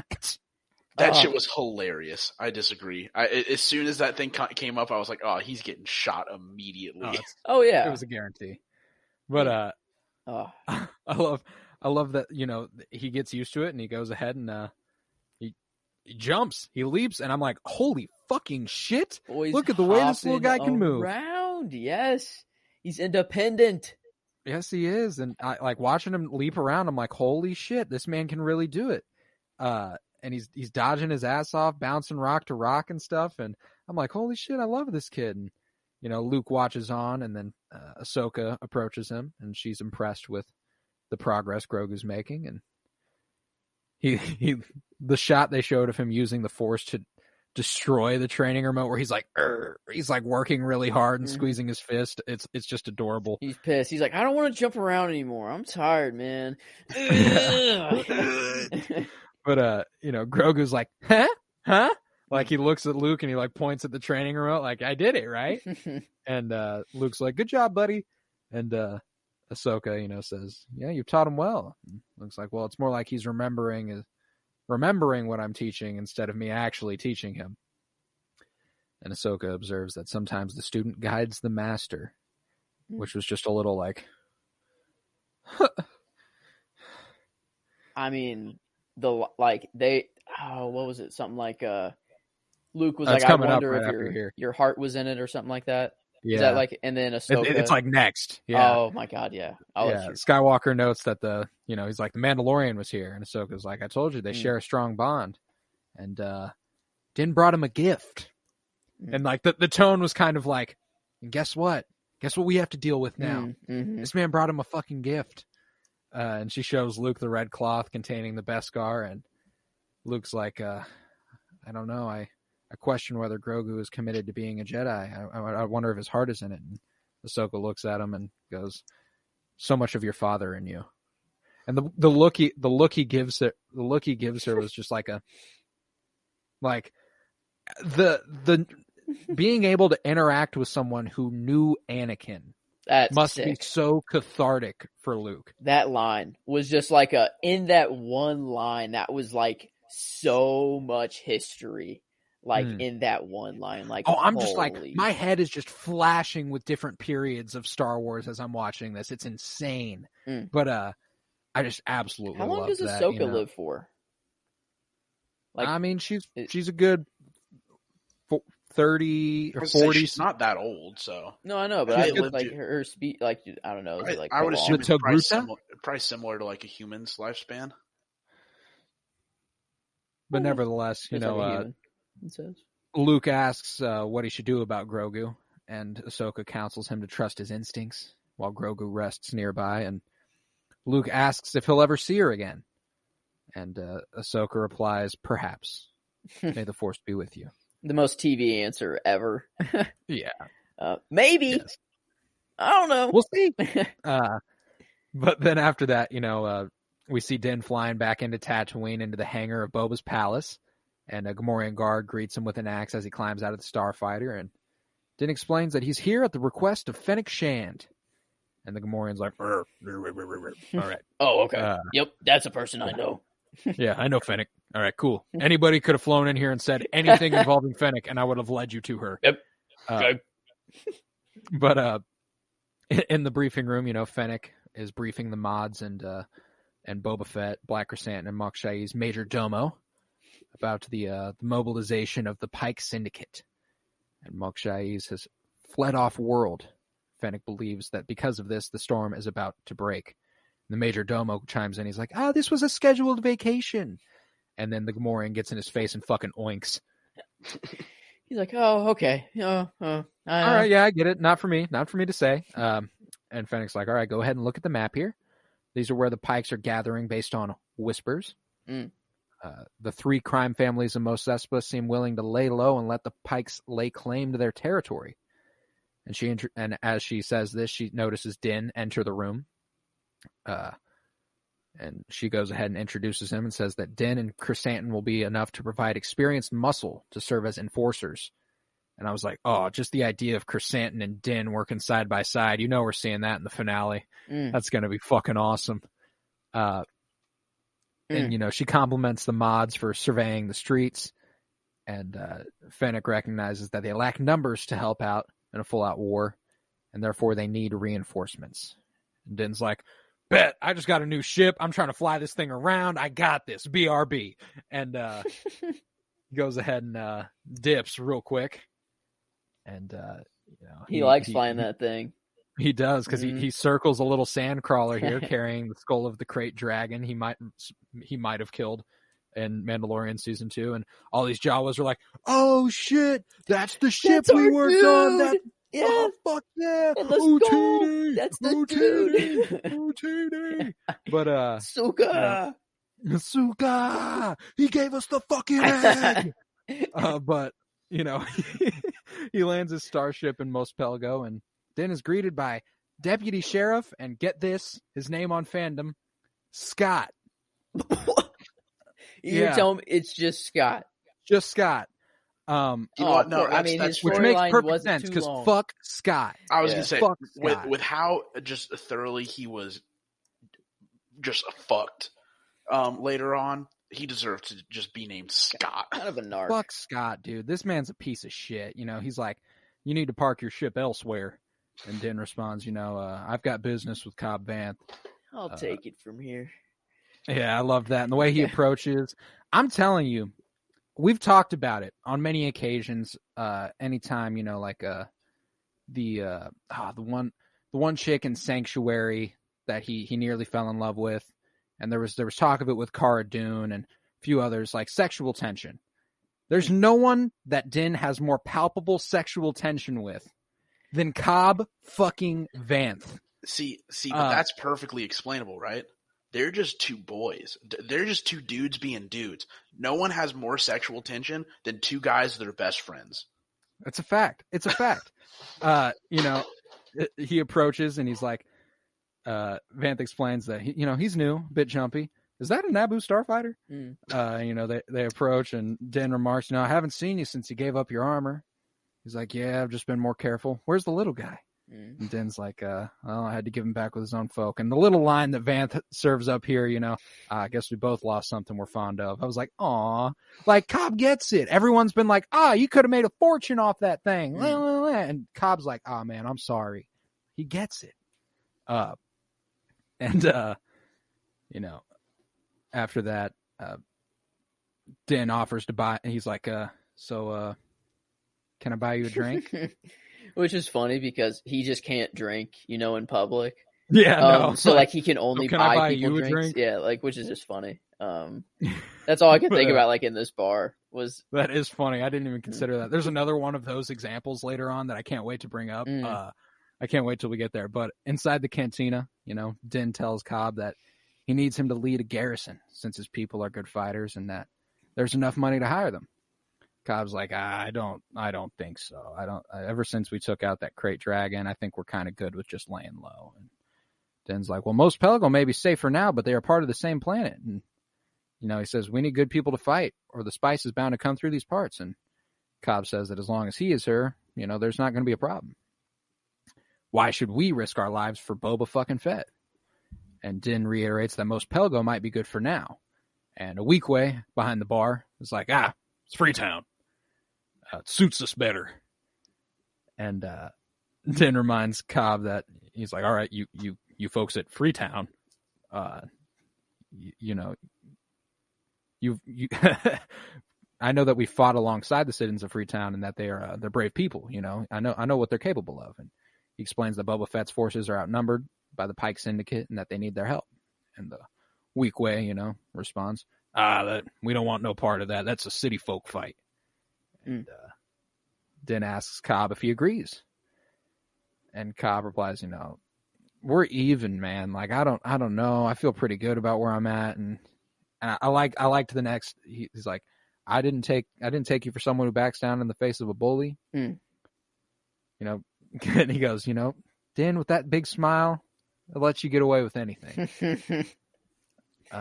that shit was hilarious. I disagree. As soon as that thing came up, I was like, "Oh, he's getting shot immediately." Oh yeah, it was a guarantee. But I love that, he gets used to it and he goes ahead and he jumps, he leaps, and I'm like, holy fucking shit. Boy's Look at the way this little guy can move. Around, yes. He's independent. Yes, he is. And I like watching him leap around. I'm like, holy shit, this man can really do it. And he's dodging his ass off, bouncing rock to rock and stuff. And I'm like, holy shit, I love this kid. And, Luke watches on, and then Ahsoka approaches him, and she's impressed with the progress Grogu's making. And the shot they showed of him using the Force to destroy the training remote, where he's like working really hard and squeezing his fist. It's just adorable. He's pissed. He's like, I don't want to jump around anymore. I'm tired, man. But Grogu's like, huh? Like he looks at Luke and he like points at the training remote, like, I did it, right? And Luke's like, good job, buddy. And Ahsoka, says, yeah, you've taught him well. And Luke's like, well, it's more like he's remembering what I'm teaching instead of me actually teaching him. And Ahsoka observes that sometimes the student guides the master, which was just a little like, I mean, what was it? Something like Luke was like, I wonder if your heart was in it or something like that. Yeah. Is that like, and then Ahsoka? It's like next. Yeah. Oh my God. Yeah. Skywalker notes that he's like, the Mandalorian was here, and Ahsoka's like, I told you they share a strong bond, and Din brought him a gift, and like the tone was kind of like, and guess what we have to deal with now? This man brought him a fucking gift, and she shows Luke the red cloth containing the Beskar, and Luke's like, I don't know, I question whether Grogu is committed to being a Jedi. I wonder if his heart is in it. And Ahsoka looks at him and goes, so much of your father in you. And the look he gives her was just like the being able to interact with someone who knew Anakin. That's must sick. Be so cathartic for Luke. That line was just like in that one line, that was like so much history. Like in that one line, like, I'm just like, my head is just flashing with different periods of Star Wars as I'm watching this. It's insane. But I just absolutely love that. How long does Ahsoka live for? Like, I mean, she's a good 30 or 40. She's not that old, so. No, I know, but I look like her speed. Like, I don't know. Like, I would assume it's probably similar to like a human's lifespan. But nevertheless, Luke asks what he should do about Grogu, and Ahsoka counsels him to trust his instincts while Grogu rests nearby, and Luke asks if he'll ever see her again. And Ahsoka replies, perhaps. May the Force be with you. The most TV answer ever. Yeah. Maybe. Yes. I don't know. We'll see. But then after that, we see Din flying back into Tatooine, into the hangar of Boba's palace. And a Gamorrean guard greets him with an axe as he climbs out of the starfighter. And Din explains that he's here at the request of Fennec Shand. And the Gamorrean's like, all right. Oh, okay. Yep, that's a person I know. Yeah, I know Fennec. All right, cool. Anybody could have flown in here and said anything involving Fennec, and I would have led you to her. Yep. Okay. But in the briefing room, Fennec is briefing the mods and Boba Fett, Black Chrysanthemum, and Mok Shai's major domo about the mobilization of the Pike Syndicate. And Mok Shai's has fled off world. Fennec believes that because of this, the storm is about to break. The major domo chimes in. He's like, this was a scheduled vacation. And then the Gamorrean gets in his face and fucking oinks. He's like, oh, okay. All right, yeah, I get it. Not for me to say. And Fennec's like, all right, go ahead and look at the map here. These are where the Pikes are gathering based on whispers. The three crime families of Mos Espa seem willing to lay low and let the Pikes lay claim to their territory. And as she says this, she notices Din enter the room. And she goes ahead and introduces him and says that Din and Chrysanthemum will be enough to provide experienced muscle to serve as enforcers. And I was like, just the idea of Chrysanthemum and Din working side by side. We're seeing that in the finale. That's going to be fucking awesome. And, she compliments the mods for surveying the streets. And Fennec recognizes that they lack numbers to help out in a full-out war. And therefore, they need reinforcements. And Din's like, bet, I just got a new ship. I'm trying to fly this thing around. I got this. BRB. And goes ahead and dips real quick. And, he likes flying that thing. He does, because he circles a little sand crawler here carrying the skull of the Krayt dragon he might have killed in Mandalorian season 2, and all these Jawas are like, "Oh shit, that's the ship we worked on." Yeah. Oh fuck yeah! OTD. That's the dude. OTD. But Suka, he gave us the fucking egg. But he lands his starship in Mos Pelgo, and then is greeted by Deputy Sheriff, and get this, his name on fandom, Scott. You're telling me it's just Scott. Just Scott. You know what? No, his which makes storyline perfect wasn't sense, too because long. fuck Scott. I was gonna say, fuck Scott. with how just thoroughly he was just fucked later on, he deserves to just be named Scott. Kind of a narc. Fuck Scott, dude. This man's a piece of shit. He's like, you need to park your ship elsewhere. And Din responds, I've got business with Cobb Vanth. I'll take it from here. Yeah, I love that. And the way he approaches, I'm telling you, we've talked about it on many occasions. Anytime, the one chick in Sanctuary that he nearly fell in love with, and there was talk of it with Cara Dune and a few others, like sexual tension. There's no one that Din has more palpable sexual tension with than Cobb fucking Vanth. See, but that's perfectly explainable, right? They're just two boys. They're just two dudes being dudes. No one has more sexual tension than two guys that are best friends. It's a fact. He approaches and he's like, Vanth explains that he's new, a bit jumpy. Is that a Naboo starfighter? They approach, and Din remarks, I haven't seen you since you gave up your armor. He's like, yeah, I've just been more careful. Where's the little guy? And Din's like, I had to give him back with his own folk. And the little line that Vanth serves up here, I guess we both lost something we're fond of. I was like, aw, like Cobb gets it. Everyone's been like, you could have made a fortune off that thing. And Cobb's like, man, I'm sorry. He gets it. After that, Din offers to buy, and he's like, can I buy you a drink? Which is funny because he just can't drink, in public. Yeah, so he can only buy people drinks. Drink? Yeah, which is just funny. That's all I can think about, in this bar was. That is funny. I didn't even consider that. There's another one of those examples later on that I can't wait to bring up. I can't wait till we get there. But inside the cantina, Din tells Cobb that he needs him to lead a garrison since his people are good fighters and that there's enough money to hire them. Cobb's like, I don't think so. Ever since we took out that Krayt dragon, I think we're kind of good with just laying low. And Din's like, well, Mos Pelgo may be safe for now, but they are part of the same planet. And, he says, we need good people to fight or the spice is bound to come through these parts. And Cobb says that as long as he is here, there's not going to be a problem. Why should we risk our lives for Boba fucking Fett? And Din reiterates that Mos Pelgo might be good for now. And a weak way behind the bar is like, it's Freetown. It suits us better. And Din reminds Cobb that he's like, all right, you folks at Freetown, you I know that we fought alongside the citizens of Freetown and that they're brave people. I know what they're capable of. And he explains that Boba Fett's forces are outnumbered by the Pike Syndicate and that they need their help. And the weak way, responds, that we don't want no part of that. That's a city folk fight. And Din asks Cobb if he agrees. And Cobb replies, we're even, man. Like, I don't know. I feel pretty good about where I'm at. And I liked the next, he's like, I didn't take you for someone who backs down in the face of a bully. And he goes, Din, with that big smile, I'll let you get away with anything.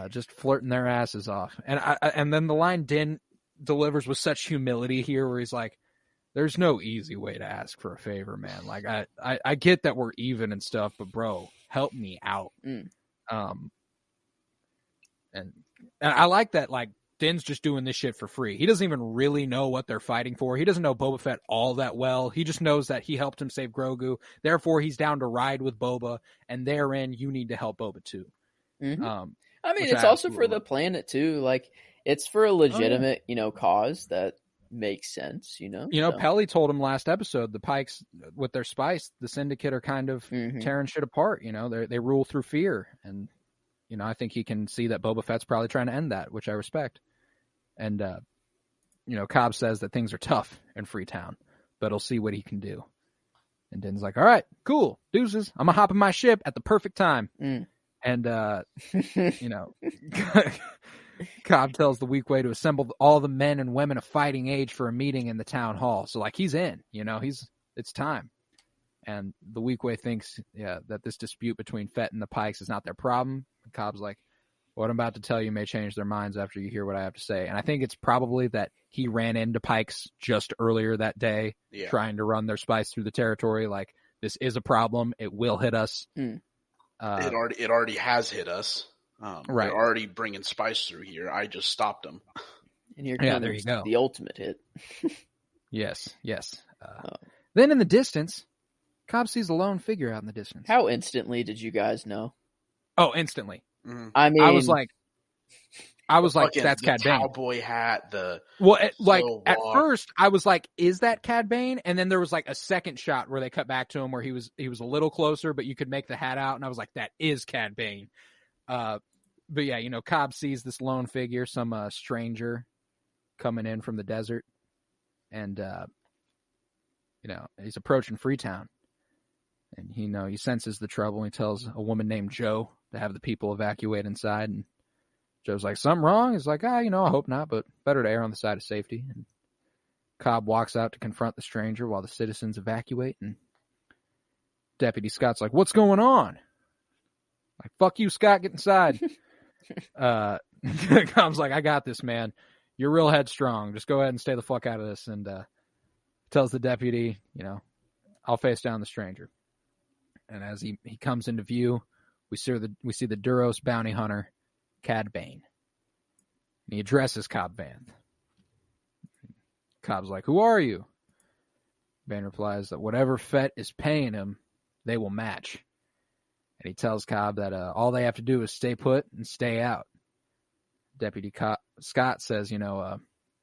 Just flirting their asses off. And then the line Din delivers with such humility here where he's like, there's no easy way to ask for a favor, man. Like, I get that we're even and stuff, but bro, help me out. And I like that, like, Din's just doing this shit for free. He doesn't even really know what they're fighting for. He doesn't know Boba Fett all that well. He just knows that he helped him save Grogu. Therefore, he's down to ride with Boba, and therein, you need to help Boba too. It's also for the planet too. Like, It's for a legitimate, cause that makes sense, So. Pelly told him last episode, the Pikes, with their spice, the Syndicate are kind of tearing shit apart. They rule through fear. And, I think he can see that Boba Fett's probably trying to end that, which I respect. And, Cobb says that things are tough in Freetown, but he'll see what he can do. And Din's like, all right, cool, deuces. I'm going to hop in my ship at the perfect time. And, Cobb tells the Weequay to assemble all the men and women of fighting age for a meeting in the town hall. So, he's in, it's time. And the Weequay thinks, that this dispute between Fett and the Pikes is not their problem. And Cobb's like, what I'm about to tell you may change their minds after you hear what I have to say. And I think it's probably that he ran into Pikes just earlier that day, trying to run their spice through the territory. Like, this is a problem. It will hit us. It already has hit us. Right. They're already bringing spice through here. I just stopped them. And here comes there you go. The ultimate hit. Yes. Then in the distance, Cobb sees a lone figure out in the distance. How instantly did you guys know? Oh, instantly. Mm-hmm. I mean, I was like, that's Cad Bane. Cowboy hat. At first I was like, is that Cad Bane? And then there was a second shot where they cut back to him where he was a little closer, but you could make the hat out, and I was like, that is Cad Bane. But yeah, Cobb sees this lone figure, some stranger coming in from the desert, and he's approaching Freetown, and he senses the trouble. He tells a woman named Joe to have the people evacuate inside, and Joe's like, something wrong? He's like, I hope not, but better to err on the side of safety. And Cobb walks out to confront the stranger while the citizens evacuate, and Deputy Scott's like, what's going on? Like, fuck you, Scott, get inside. Cobb's like, I got this, man. You're real headstrong. Just go ahead and stay the fuck out of this. And tells the deputy, I'll face down the stranger. And as he comes into view, we see the Duros bounty hunter, Cad Bane. And he addresses Cobb Vanth. Cobb's like, who are you? Bane replies that whatever Fett is paying him, they will match. And he tells Cobb that all they have to do is stay put and stay out. Deputy Scott says,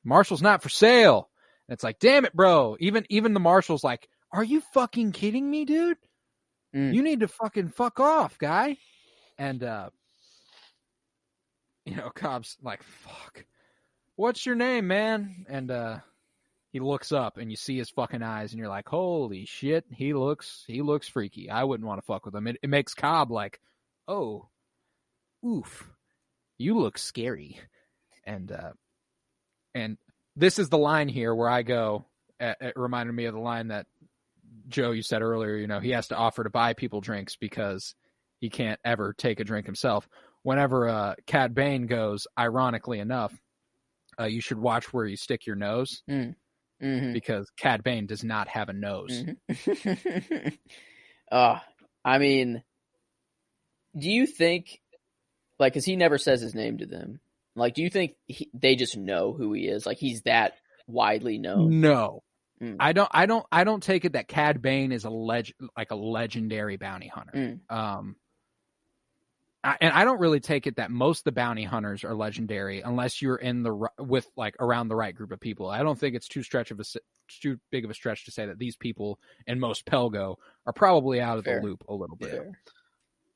Marshall's not for sale. And it's like, damn it, bro. Even the Marshal's like, are you fucking kidding me, dude? You need to fucking fuck off, guy. And, Cobb's like, fuck. What's your name, man? And he looks up and you see his fucking eyes and you're like, holy shit, he looks freaky. I wouldn't want to fuck with him. It makes Cobb like, oh, oof, you look scary. And this is the line here where I go, it reminded me of the line that Joe, you said earlier, he has to offer to buy people drinks because he can't ever take a drink himself. Whenever Cad Bane goes, ironically enough, you should watch where you stick your nose. Because Cad Bane does not have a nose. I mean, do you think, because he never says his name to them, do you think they just know who he is? Like, he's that widely known? No. I don't take it that Cad Bane is a legendary bounty hunter. And I don't really take it that most of the bounty hunters are legendary unless you're around the right group of people. I don't think it's too big of a stretch to say that these people and most Pelgo are probably out of the loop a little bit.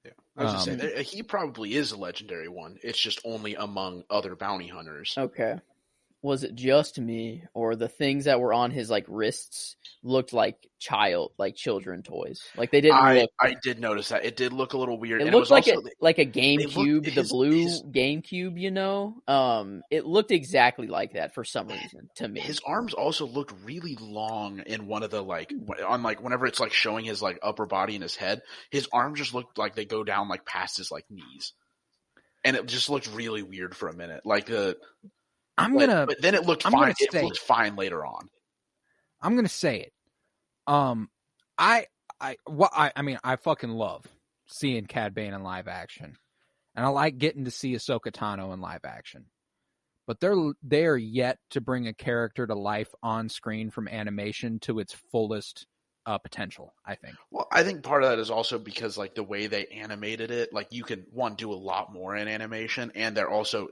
Yeah. I was just saying, he probably is a legendary one. It's just only among other bounty hunters. Okay. Was it just me, or the things that were on his wrists looked like children toys? Like, they didn't. I did notice that it did look a little weird. It looked like a GameCube, the blue GameCube. It looked exactly like that for some reason to me. His arms also looked really long in one of the whenever it's showing his upper body and his head, his arms just looked like they go down past his knees, and it just looked really weird for a minute. But then it looked fine. It looked fine later on. I'm gonna say it. I fucking love seeing Cad Bane in live action, and I like getting to see Ahsoka Tano in live action. But they're yet to bring a character to life on screen from animation to its fullest potential, I think. Well, I think part of that is also because the way they animated it, you can do a lot more in animation, and they're also.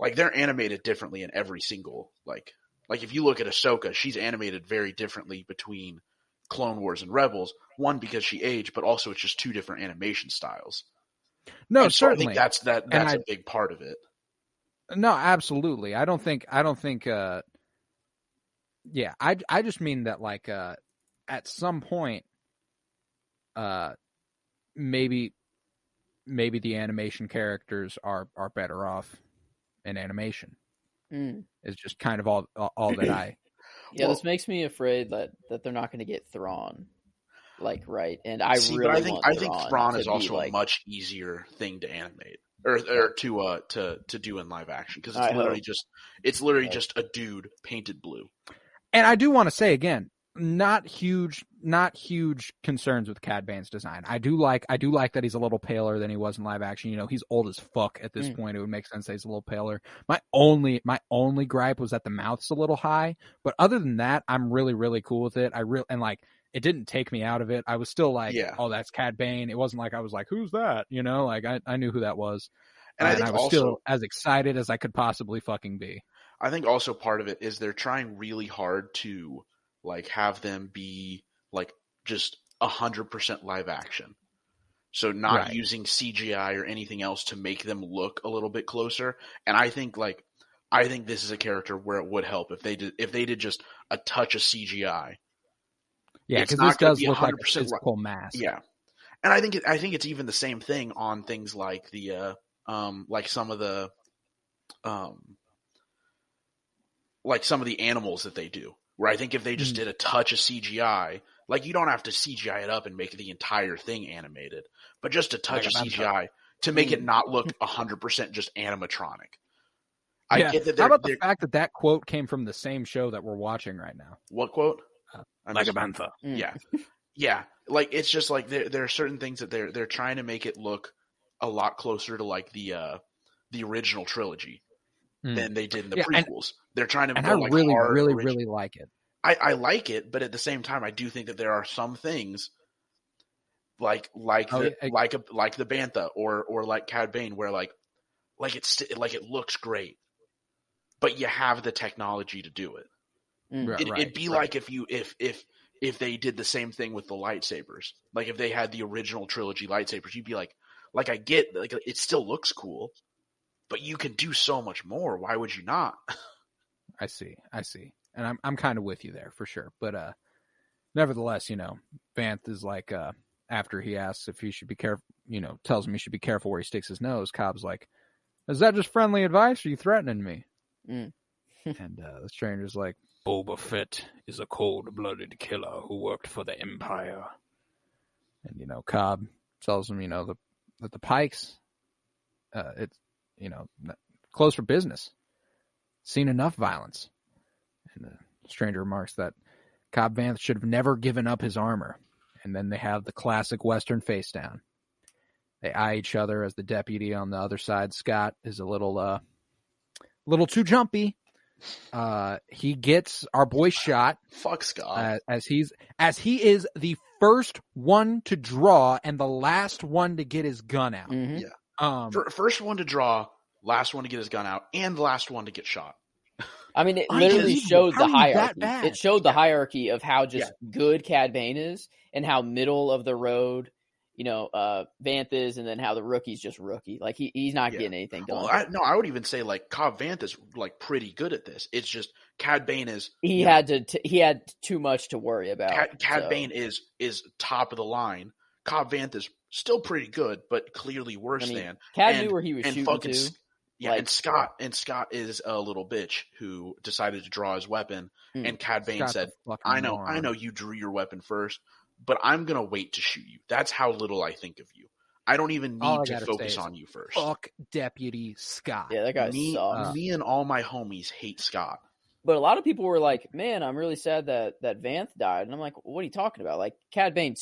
like they're animated differently in every single like if you look at Ahsoka, she's animated very differently between Clone Wars and Rebels. One, because she aged, but also it's just two different animation styles. No, and so certainly. I think that's a big part of it. No, absolutely. I don't think yeah, I just mean that like at some point maybe the animation characters are better off in animation. It's just kind of all that I Yeah, this makes me afraid that they're not going to get Thrawn like right. And I really want I think Thrawn is also like, a much easier thing to animate or to do in live action, because it's literally just a dude painted blue. And I do want to say again, not huge concerns with Cad Bane's design. I do like that he's a little paler than he was in live action. You know, he's old as fuck at this point. It would make sense that he's a little paler. My only gripe was that the mouth's a little high, but other than that, I'm really, really cool with it. And like, it didn't take me out of it. I was still like, oh, that's Cad Bane. It wasn't like I was like, who's that? You know, like I knew who that was. And I was still as excited as I could possibly fucking be. I think also part of it is they're trying really hard to like have them be like just 100% live action. So not using CGI or anything else to make them look a little bit closer. And I think this is a character where it would help if they did just a touch of CGI. Yeah, because this does look like a physical mask. Yeah, and I think it's even the same thing on things like the like some of the animals that they do. Where I think if they just did a touch of CGI, like you don't have to CGI it up and make the entire thing animated, but just a touch of CGI to make it not look 100% just animatronic. I get that. How about the fact that quote came from the same show that we're watching right now? What quote? Like a bantha. Yeah. Yeah. Like, it's just like there are certain things that they're trying to make it look a lot closer to like the original trilogy than they did in the prequels. They're trying to, and I really like it. I like it, but at the same time, I do think that there are some things like the bantha or like Cad Bane where like it looks great, but you have the technology to do it. It'd be like if they did the same thing with the lightsabers. Like if they had the original trilogy lightsabers, you'd be like I get, like, it still looks cool, but you can do so much more. Why would you not? I see. And I'm kind of with you there for sure. But nevertheless, you know, Vanth is like, after he asks if he should be careful, you know, tells him he should be careful where he sticks his nose, Cobb's like, is that just friendly advice? Or are you threatening me? And the stranger's like, Boba Fett is a cold-blooded killer who worked for the Empire. And, you know, Cobb tells him, you know, that the Pikes, it's, you know, closed for business. Seen enough violence. And the stranger remarks that Cobb Vanth should have never given up his armor. And then they have the classic Western face down. They eye each other as the deputy on the other side, Scott, is a little too jumpy. He gets our boy shot. Fuck Scott. As he is the first one to draw and the last one to get his gun out. Yeah. First one to draw, last one to get his gun out, and the last one to get shot. I mean, it literally showed the hierarchy. It showed the hierarchy of how just good Cad Bane is and how middle of the road, you know, Vanth is, and then how the rookie's just rookie. Like he's not getting anything done. Well, I would even say like Cobb Vanth is like pretty good at this. It's just Cad Bane is he had too much to worry about. Cad Bane is top of the line. Cobb Vanth is still pretty good, but clearly worse than. Cad knew where he was shooting to. Yeah, and Scott is a little bitch who decided to draw his weapon, and Cad Bane said, I know you drew your weapon first, but I'm going to wait to shoot you. That's how little I think of you. I don't even need to focus on you first. Fuck Deputy Scott. Yeah, that guy sucks. Me and all my homies hate Scott. But a lot of people were like, man, I'm really sad that Vanth died. And I'm like, what are you talking about? Like, Cad Bane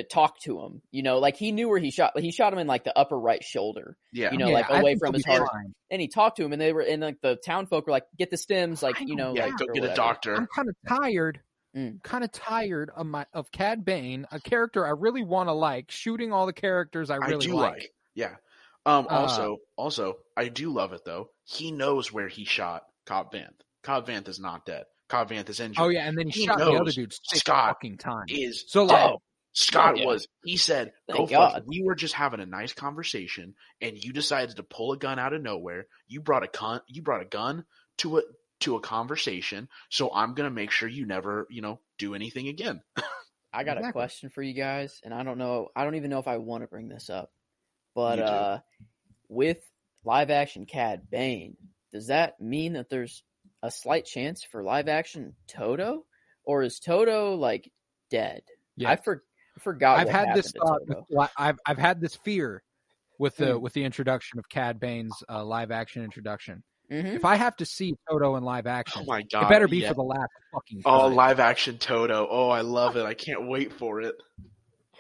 talked to him, you know, like he knew where he shot. Like, he shot him in like the upper right shoulder, you know, like away from his heart. And he talked to him, and they were, and like the town folk were like, get the stims, like, you know, go get a doctor. I'm kind of tired. Of Cad Bane, a character I really want to like, shooting all the characters I really like. Yeah. Also, I do love it though. he knows where he shot Cobb Vanth. Cobb Vanth is not dead. Cobb Vanth is injured. Oh yeah, and then he shot knows the other dude 6 Scott fucking times. Is so dead. like, Scott yeah. was. He said, Thank "Go God. fuck. We were just having a nice conversation, and you decided to pull a gun out of nowhere. You brought a gun to a conversation. So I'm gonna make sure you never, do anything again." I got a question for you guys, and I don't even know if I want to bring this up, but with live action Cad Bane, does that mean that there's a slight chance for live action Toto, or is Toto like dead? Yeah. I forgot. I've what had this happened to thought. Toto. I've had this fear with the introduction of Cad Bane's live action introduction. Mm-hmm. If I have to see Toto in live action, Oh my God, it better be for the last fucking time. Oh, live action Toto. Oh, I love it. I can't wait for it.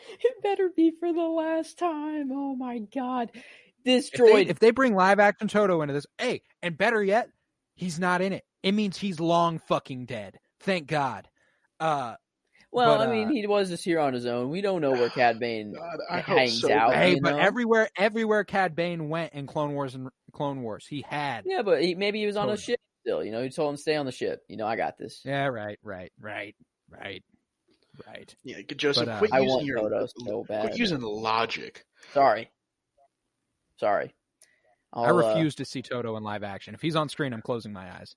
It better be for the last time. Oh my God. This droid. If they bring live action Toto into this, hey, and better yet, he's not in it. It means he's long fucking dead. Thank God. Well, I mean, he was just here on his own. We don't know where Cad Bane hangs out. Hey, but everywhere Cad Bane went in Clone Wars, he had. Yeah, but maybe he was on a ship still. He told him to stay on the ship. I got this. Yeah, right. Yeah, Joseph, But, quit I using want Toto so bad. Quit using logic. Sorry. I refuse to see Toto in live action. If he's on screen, I'm closing my eyes.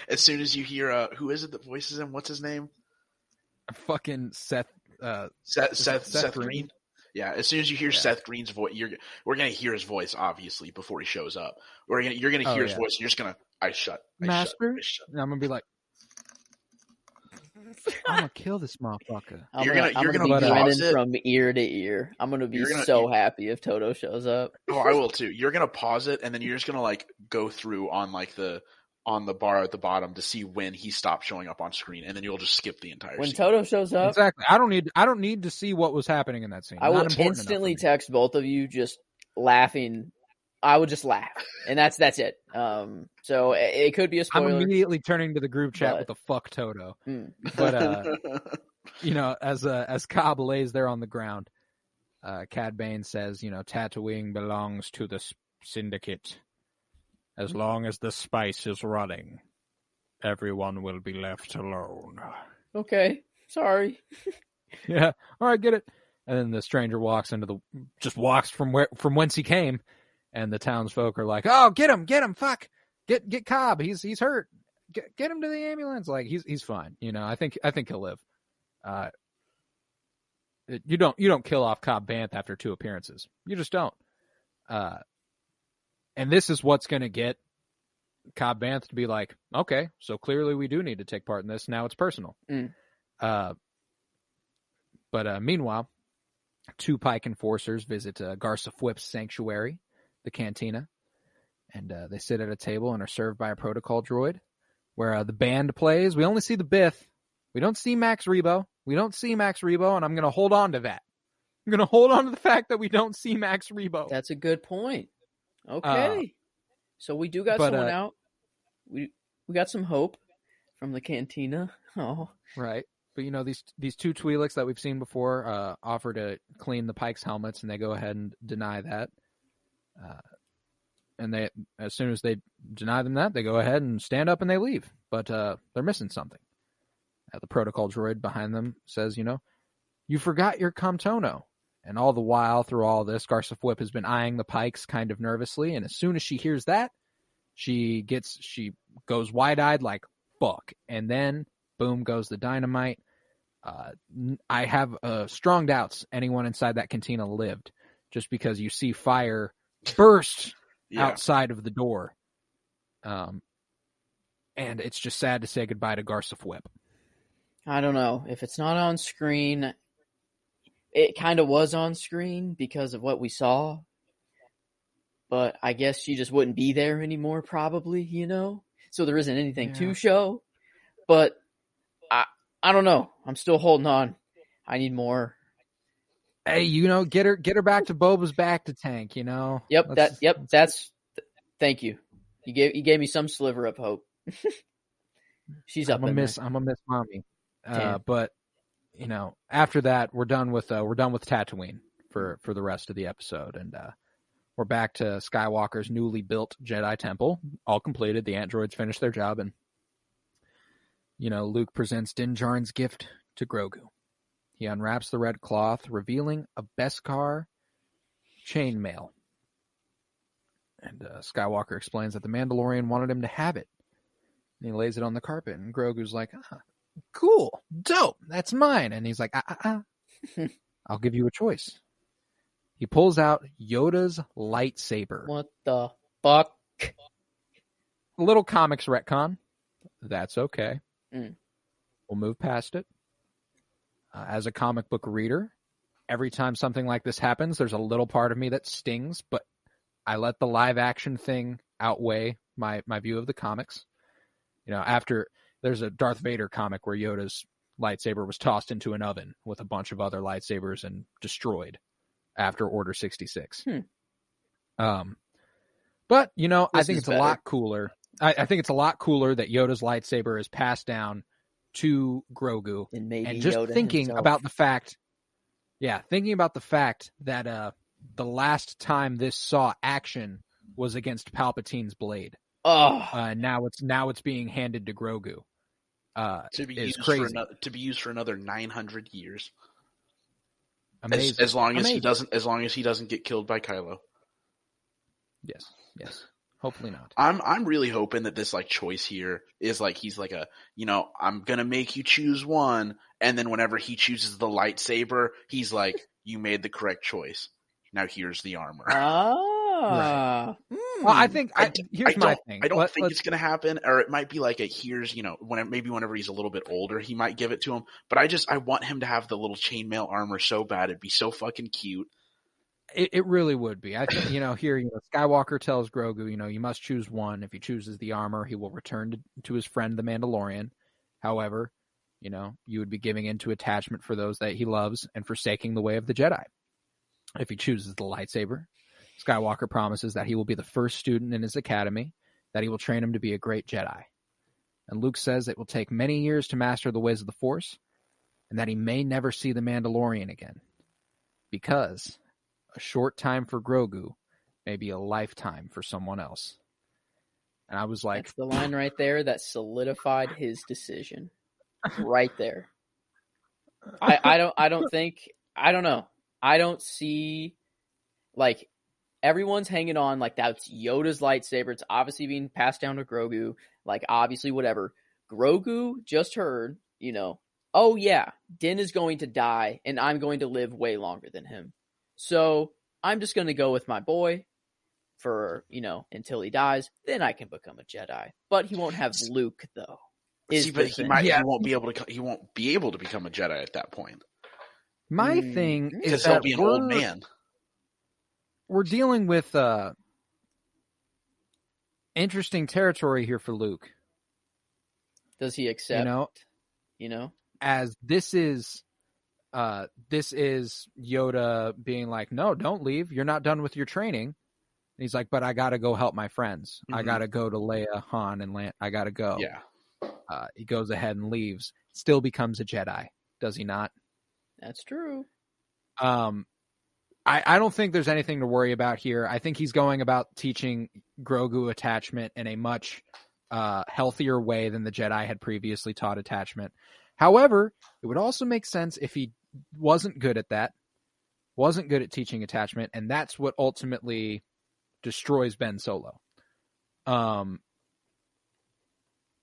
As soon as you hear, who is it that voices him? What's his name? Fucking Seth. Seth Green. Yeah, as soon as you hear Seth Green's voice, we're gonna hear his voice obviously before he shows up. You're gonna hear his voice. And you're just gonna, Master. And I'm gonna be like, I'm gonna kill this motherfucker. You're gonna be grinning from ear to ear. I'm gonna be so happy if Toto shows up. Oh, I will too. You're gonna pause it, and then you're just gonna go through on the bar at the bottom to see when he stopped showing up on screen, and then you'll just skip the entire when scene. Toto shows up. Exactly. I don't need to see what was happening in that scene. I will instantly text both of you just laughing. I would just laugh, and that's it. So it could be a spoiler. I'm immediately turning to the group chat with the fuck Toto. But as Cobb lays there on the ground, Cad Bane says, Tatooine belongs to the Syndicate. As long as the spice is running, everyone will be left alone. Okay, sorry. Yeah, all right, get it. And then the stranger walks from whence he came, and the townsfolk are like, "Oh, get him, fuck, get Cobb, he's hurt, get him to the ambulance." Like he's fine, I think he'll live. You don't kill off Cobb Vanth after 2 appearances. You just don't. And this is what's going to get Cobb Vanth to be like, okay, so clearly we do need to take part in this. Now it's personal. But meanwhile, 2 Pike enforcers visit Garsa Fwip's sanctuary, the cantina, and they sit at a table and are served by a protocol droid where the band plays. We only see the Biff. We don't see Max Rebo. And I'm going to hold on to that. I'm going to hold on to the fact that we don't see Max Rebo. That's a good point. Okay, so we do got someone out. We got some hope from the cantina. Oh, right. But these 2 Twi'leks that we've seen before offer to clean the Pike's helmets, and they go ahead and deny that. And they, as soon as they deny them that, they go ahead and stand up and they leave. But they're missing something. The protocol droid behind them says, you forgot your Comtono. And all the while, through all this, Garsa Fwip has been eyeing the Pikes kind of nervously. And as soon as she hears that, she goes wide-eyed like, fuck. And then, boom, goes the dynamite. I have strong doubts anyone inside that cantina lived, just because you see fire burst outside of the door. And it's just sad to say goodbye to Garsa Fwip. I don't know. If it's not on screen... It kind of was on screen because of what we saw, but I guess she just wouldn't be there anymore, probably, So there isn't anything to show, but I don't know. I'm still holding on. I need more. Hey, get her back to Boba's back to tank, Yep, thank you. You gave me some sliver of hope. She's up in there. I'm gonna miss mommy. But after that, we're done with Tatooine for the rest of the episode, and We're back to Skywalker's newly built Jedi Temple, all completed. The androids finished their job, and Luke presents Din Djarin's gift to Grogu. He unwraps the red cloth, revealing a Beskar chainmail. And Skywalker explains that the Mandalorian wanted him to have it. And he lays it on the carpet, and Grogu's like, cool, dope, that's mine. And he's like, I'll give you a choice. He pulls out Yoda's lightsaber. What the fuck? A little comics retcon. That's okay. Mm. We'll move past it. As a comic book reader, every time something like this happens, there's a little part of me that stings, but I let the live action thing outweigh my view of the comics. After there's a Darth Vader comic where Yoda's lightsaber was tossed into an oven with a bunch of other lightsabers and destroyed after Order 66. But, I think it's a lot cooler. I think it's a lot cooler that Yoda's lightsaber is passed down to Grogu. And just Yoda thinking himself. about the fact that the last time this saw action was against Palpatine's blade. Now it's being handed to Grogu. To be used for another 900 years. Amazing. As long as he doesn't get killed by Kylo. Yes. Hopefully not. I'm really hoping that this choice here is he's I'm gonna make you choose one, and then whenever he chooses the lightsaber, he's like, you made the correct choice. Now here's the armor. Right. Well, I think here's my thing. I don't think it's gonna happen, or it might be here's whenever he's a little bit older, he might give it to him. But I want him to have the little chainmail armor so bad. It'd be so fucking cute. It really would be. I think here Skywalker tells Grogu, you must choose one. If he chooses the armor, he will return to his friend the Mandalorian. However, you would be giving into attachment for those that he loves and forsaking the way of the Jedi. If he chooses the lightsaber, Skywalker promises that he will be the first student in his academy, that he will train him to be a great Jedi. And Luke says it will take many years to master the ways of the Force, and that he may never see the Mandalorian again. Because a short time for Grogu may be a lifetime for someone else. And I was like... That's the line right there that solidified his decision. Right there. I don't know. I don't see... everyone's hanging on that's Yoda's lightsaber. It's obviously being passed down to Grogu. Obviously whatever. Grogu just heard, oh yeah, Din is going to die and I'm going to live way longer than him. So I'm just going to go with my boy for, until he dies. Then I can become a Jedi. But he won't have Luke, though. He won't be able to become a Jedi at that point. My thing is because he'll be an old man. We're dealing with interesting territory here for Luke. Does he accept? As this is Yoda being like, no, don't leave. You're not done with your training. And he's like, but I got to go help my friends. Mm-hmm. I got to go to Leia, Han, and Lan. I got to go. Yeah. He goes ahead and leaves. Still becomes a Jedi. Does he not? That's true. I don't think there's anything to worry about here. I think he's going about teaching Grogu attachment in a much healthier way than the Jedi had previously taught attachment. However, it would also make sense if he wasn't good at that, wasn't good at teaching attachment, and that's what ultimately destroys Ben Solo.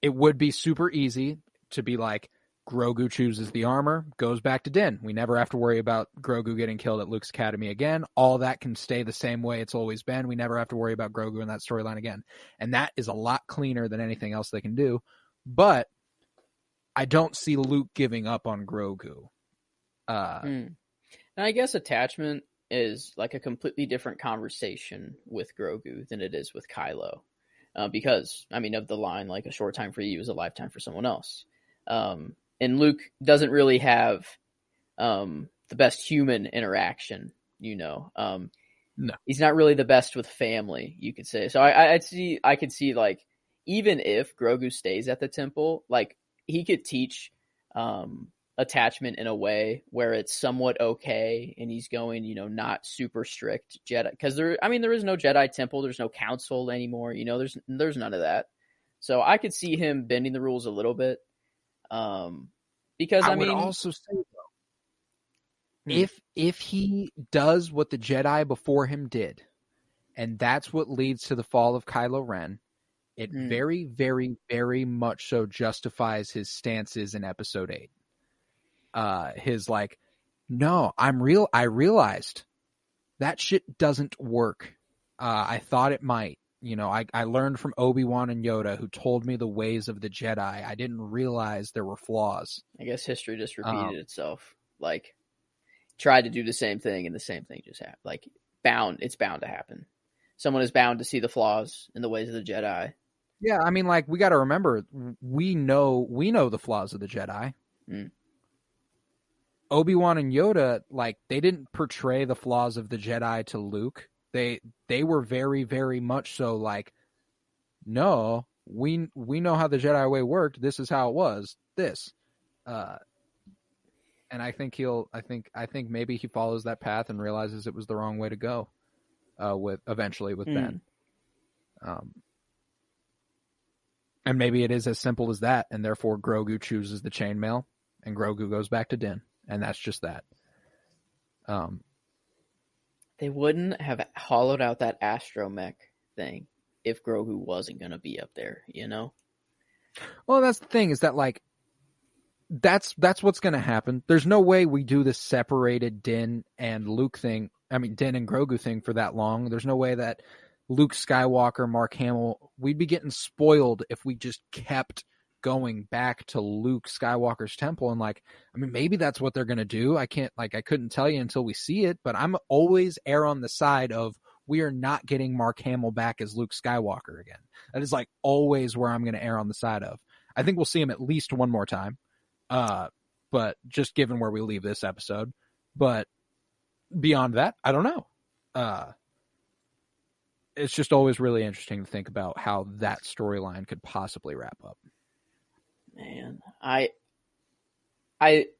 It would be super easy to be like, Grogu chooses the armor, goes back to Din. We never have to worry about Grogu getting killed at Luke's Academy again. All that can stay the same way it's always been. We never have to worry about Grogu in that storyline again. And that is a lot cleaner than anything else they can do. But I don't see Luke giving up on Grogu. And I guess attachment is a completely different conversation with Grogu than it is with Kylo. Because, of the line, a short time for you is a lifetime for someone else. And Luke doesn't really have the best human interaction, No. He's not really the best with family, you could say. So I could see even if Grogu stays at the temple, he could teach attachment in a way where it's somewhat okay, and he's going, not super strict Jedi, because there is no Jedi temple, there's no council anymore, there's none of that. So I could see him bending the rules a little bit, because I would also say though, if he does what the Jedi before him did, and that's what leads to the fall of Kylo Ren, it very, very, very much so justifies his stances in Episode 8. His like, no, I realized that shit doesn't work. I thought it might. I learned from Obi-Wan and Yoda, who told me the ways of the Jedi. I didn't realize there were flaws. I guess history just repeated itself. Like, tried to do the same thing, and the same thing just happened. Like, it's bound to happen. Someone is bound to see the flaws in the ways of the Jedi. Yeah, we got to remember, we know the flaws of the Jedi. Obi-Wan and Yoda, they didn't portray the flaws of the Jedi to Luke. They were very, very much so no, we know how the Jedi way worked. This is how it was. And I think I think maybe he follows that path and realizes it was the wrong way to go. Eventually with Ben. And maybe it is as simple as that, and therefore Grogu chooses the chainmail, and Grogu goes back to Din, and that's just that. They wouldn't have hollowed out that astromech thing if Grogu wasn't going to be up there, Well, that's the thing, is that that's what's going to happen. There's no way we do this separated Din and Luke thing. Din and Grogu thing for that long. There's no way that Luke Skywalker, Mark Hamill, we'd be getting spoiled if we just kept going back to Luke Skywalker's temple. And maybe that's what they're going to do. I couldn't tell you until we see it, but I'm always err on the side of we are not getting Mark Hamill back as Luke Skywalker again. That is always where I'm going to err on the side of. I think we'll see him at least one more time. But just given where we leave this episode, but beyond that, I don't know. It's just always really interesting to think about how that storyline could possibly wrap up. Man,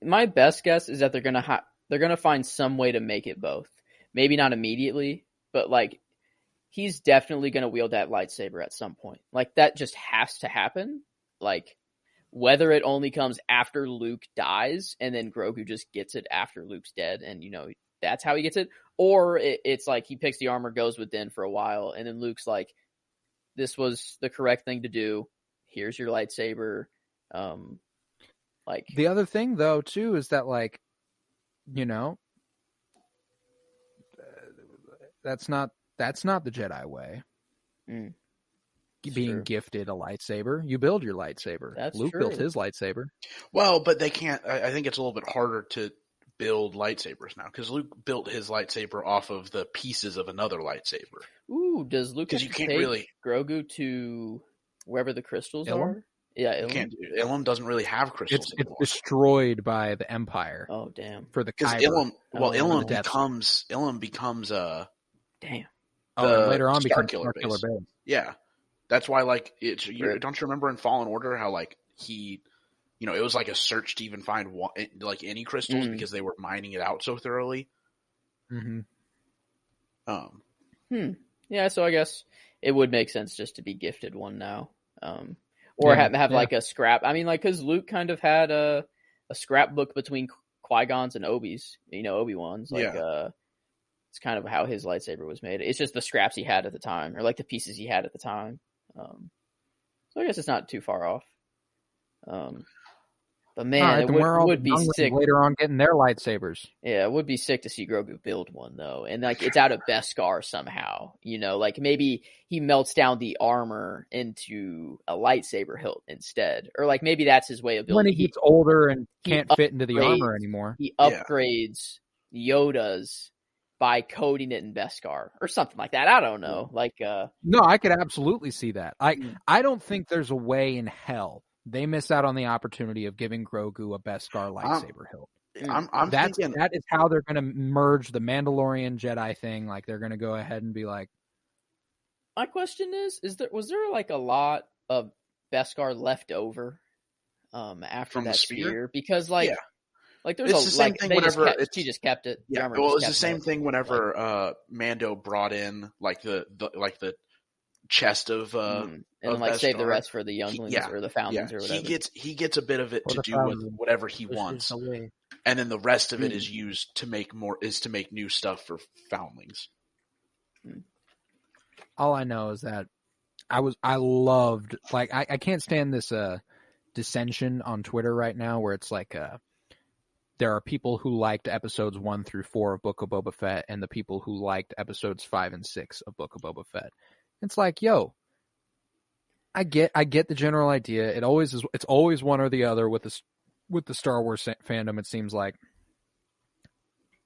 my best guess is that they're gonna find some way to make it both. Maybe not immediately, but he's definitely gonna wield that lightsaber at some point. That just has to happen. Whether it only comes after Luke dies and then Grogu just gets it after Luke's dead, and that's how he gets it, or it's he picks the armor, goes with Din for a while, and then Luke's this was the correct thing to do. Here's your lightsaber. The other thing though too is that that's not the Jedi way. Being gifted a lightsaber, you build your lightsaber. That's Luke true. built his lightsaber. Well, but they can't. I think it's a little bit harder to build lightsabers now because Luke built his lightsaber off of the pieces of another lightsaber. Ooh, does Luke have you to can't take really Grogu to wherever the crystals Ilum? are? Yeah, You Ilum. can't. Ilum doesn't really have crystals It's anymore. destroyed by the Empire. Oh damn! For the Because Kyber. Ilum becomes Damn. And later on Star becomes Killer Star Killer base. Base. Yeah, that's why don't you Right. remember in Fallen Order how he, it was a search to even find any crystals because they were mining it out so thoroughly. Mm-hmm. Yeah, so I guess it would make sense just to be gifted one now, or have a scrap. Because Luke kind of had a scrapbook between Qui-Gon's and Obi's. Obi-Wan's it's kind of how his lightsaber was made. It's just the scraps he had at the time, or the pieces he had at the time. So I guess it's not too far off. But man, it would be sick later on getting their lightsabers. Yeah, it would be sick to see Grogu build one though, and it's out of Beskar somehow. Maybe he melts down the armor into a lightsaber hilt instead, or maybe that's his way of building. When he gets older and can't fit into the armor anymore, he upgrades Yoda's by coating it in Beskar or something like that. I don't know. No, I could absolutely see that. I don't think there's a way in hell they miss out on the opportunity of giving Grogu a Beskar lightsaber hilt. Thinking that is how they're going to merge the Mandalorian Jedi thing. They're going to go ahead and be like. My question was there a lot of Beskar left over after From the that spear? Because Like there's it's the same thing whenever she just kept it. Yeah, well, it's the same thing whenever Mando brought in like the chest of and then like save the rest for the younglings or the foundlings or whatever. He gets a bit of it to do with whatever he wants, and then the rest of it is used to make new stuff for foundlings. All I know is that I loved, like, I can't stand this dissension on Twitter right now where it's like there are people who liked episodes 1 through 4 of Book of Boba Fett and the people who liked episodes 5 and 6 of Book of Boba Fett. It's like, yo, I get the general idea. It's always one or the other with the Star Wars fandom. It seems like,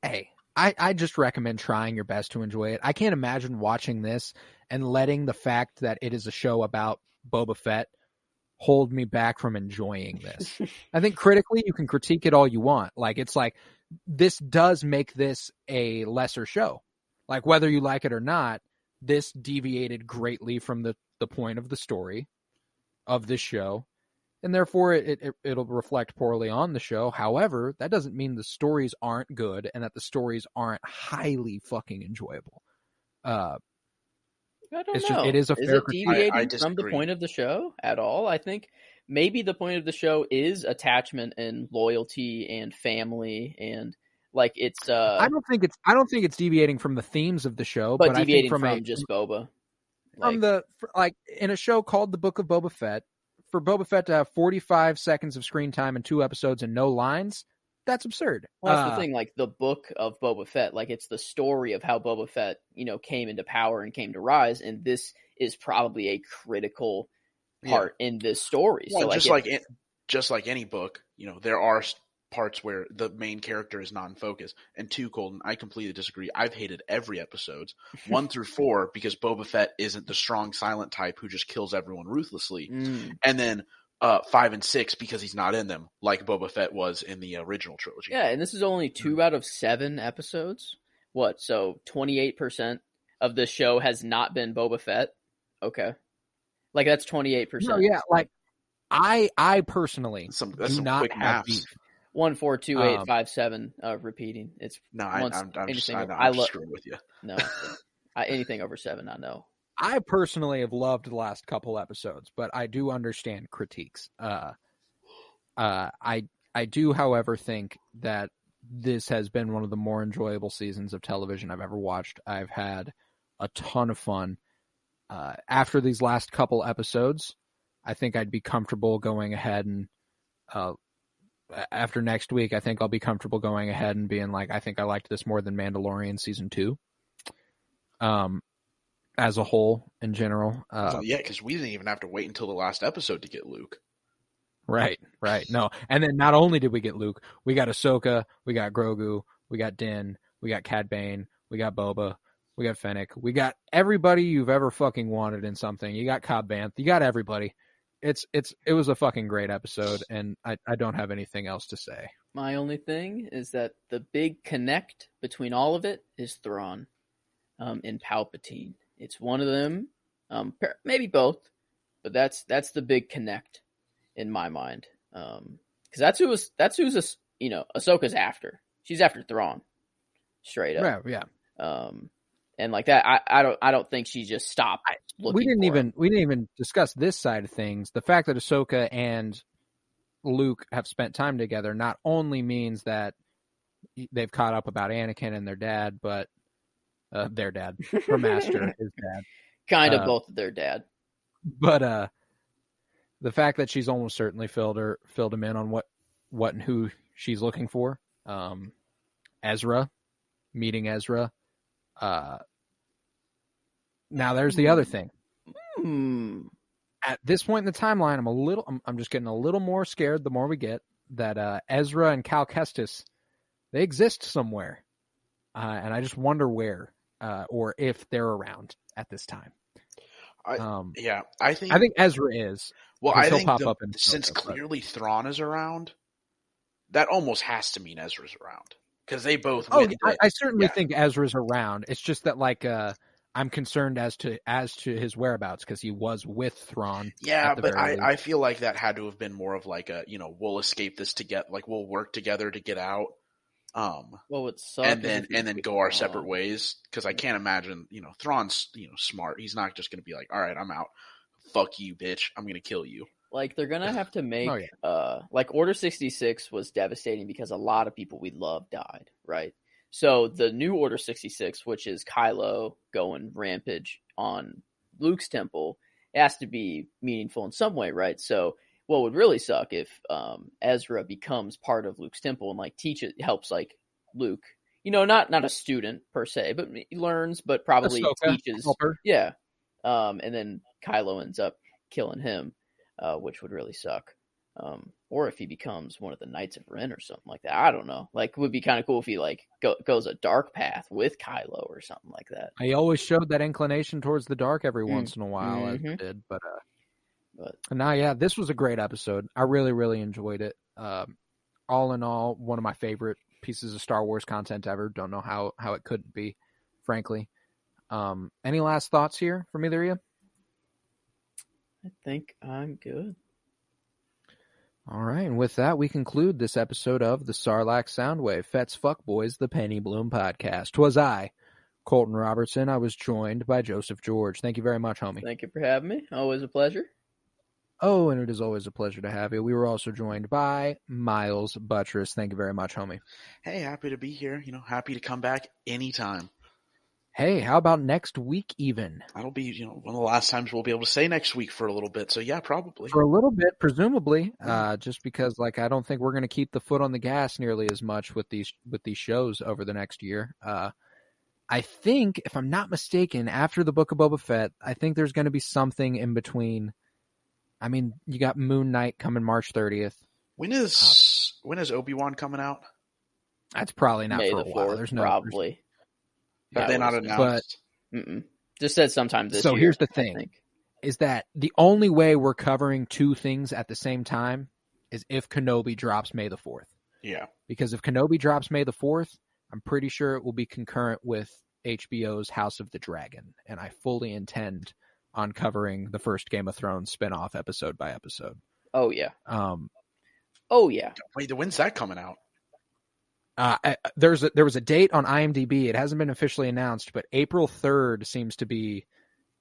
hey, I just recommend trying your best to enjoy it. I can't imagine watching this and letting the fact that it is a show about Boba Fett hold me back from enjoying this. I think critically you can critique it all you want. Like, it's like, this does make this a lesser show. Like, whether you like it or not, this deviated greatly from the point of the story of this show, and therefore it'll reflect poorly on the show. However, that doesn't mean the stories aren't good and that the stories aren't highly fucking enjoyable. I don't know. It is a fair deviating from the point of the show at all? I think maybe the point of the show is attachment and loyalty and family and like it's. I don't think it's deviating from the themes of the show, but deviating I think from just Boba. From in a show called The Book of Boba Fett, for Boba Fett to have 45 seconds of screen time and 2 episodes and no lines, that's absurd. Well, that's the thing. Like the Book of Boba Fett, like it's the story of how Boba Fett, came into power and came to rise, and this is probably a critical part in this story. Well, so just like any book, there are parts where the main character is non-focused. And 2, Colton, I completely disagree. I've hated every episode 1 through 4 because Boba Fett isn't the strong silent type who just kills everyone ruthlessly. And then 5 and 6 because he's not in them, like Boba Fett was in the original trilogy. Yeah, and this is only 2 out of 7 episodes. What? So 28% of the show has not been Boba Fett. Okay, like that's 28%. No, yeah, like I personally that's do not quick have maths. beef. 1, 4, 2, 8, 5, 7. Repeating. It's I'm just screwing with you. No, anything over 7, I know. I personally have loved the last couple episodes, but I do understand critiques. I do, however, think that this has been one of the more enjoyable seasons of television I've ever watched. I've had a ton of fun. After these last couple episodes, I think I'd be comfortable going ahead and after next week, I think I'll be comfortable going ahead and being like, I think I liked this more than Mandalorian season 2. As a whole, in general. Because we didn't even have to wait until the last episode to get Luke. Right. No, and then not only did we get Luke, we got Ahsoka, we got Grogu, we got Din, we got Cad Bane, we got Boba, we got Fennec, we got everybody you've ever fucking wanted in something. You got Cobb Vanth, you got everybody. It was a fucking great episode, and I don't have anything else to say. My only thing is that the big connect between all of it is Thrawn and Palpatine. It's one of them, maybe both, but that's the big connect in my mind. Because that's who's Ahsoka's after. She's after Thrawn, straight up. Yeah. And like that, I don't think she just stopped looking. We didn't even discuss this side of things. The fact that Ahsoka and Luke have spent time together not only means that they've caught up about Anakin and their dad, but their dad, her master, his dad, kind of both of their dad. But the fact that she's almost certainly filled him in on what and who she's looking for. Meeting Ezra. Now there's the other thing. At this point in the timeline, I'm just getting a little more scared the more we get that Ezra and Cal Kestis, they exist somewhere, and I just wonder where or if they're around at this time. I think Ezra is. Well, I think since clearly Thrawn is around, that almost has to mean Ezra's around. Because they both. I certainly think Ezra's around. It's just that, like, I'm concerned as to his whereabouts because he was with Thrawn. Yeah, but I feel like that had to have been more of like a, we'll escape this together, like we'll work together to get out. Well, it sucks. And then go our separate ways. Because I can't imagine, Thrawn's, smart. He's not just going to be like, all right, I'm out. Fuck you, bitch. I'm going to kill you. Like, they're going to have to make, like, Order 66 was devastating because a lot of people we love died, right? So the new Order 66, which is Kylo going rampage on Luke's temple, it has to be meaningful in some way, right? So what would really suck if Ezra becomes part of Luke's temple and, like, helps, like, Luke, not a student per se, but he learns, but probably teaches. Helper. Yeah. And then Kylo ends up killing him. Which would really suck. Or if he becomes one of the Knights of Ren or something like that. I don't know. Like, it would be kind of cool if he like goes a dark path with Kylo or something like that. He always showed that inclination towards the dark every once in a while, as it did. But this was a great episode. I really, really enjoyed it. All in all, one of my favorite pieces of Star Wars content ever. Don't know how it couldn't be, frankly. Any last thoughts here from either of you? I think I'm good. All right, and with that, we conclude this episode of the Sarlacc Soundwave, Fett's Fuckboys, the Penny Bloom podcast. 'Twas I, Colton Robertson. I was joined by Joseph George. Thank you very much, homie. Thank you for having me. Always a pleasure. Oh, and it is always a pleasure to have you. We were also joined by Miles Buttress. Thank you very much, homie. Hey, happy to be here. Happy to come back anytime. Hey, how about next week even? That'll be, one of the last times we'll be able to say next week for a little bit. So yeah, probably. For a little bit, presumably, just because I don't think we're going to keep the foot on the gas nearly as much with these shows over the next year. I think, if I'm not mistaken, after the Book of Boba Fett, I think there's going to be something in between. I mean, you got Moon Knight coming March 30th. When is Obi-Wan coming out? That's probably not May for a while. 4th, There's probably. Have they not announced? Just said sometime this year. So here's the thing, is that the only way we're covering two things at the same time is if Kenobi drops May the 4th. Yeah. Because if Kenobi drops May the 4th, I'm pretty sure it will be concurrent with HBO's House of the Dragon. And I fully intend on covering the first Game of Thrones spinoff episode by episode. Oh, yeah. Oh, yeah. Wait, when's that coming out? There was a date on IMDb. It hasn't been officially announced, but April 3rd seems to be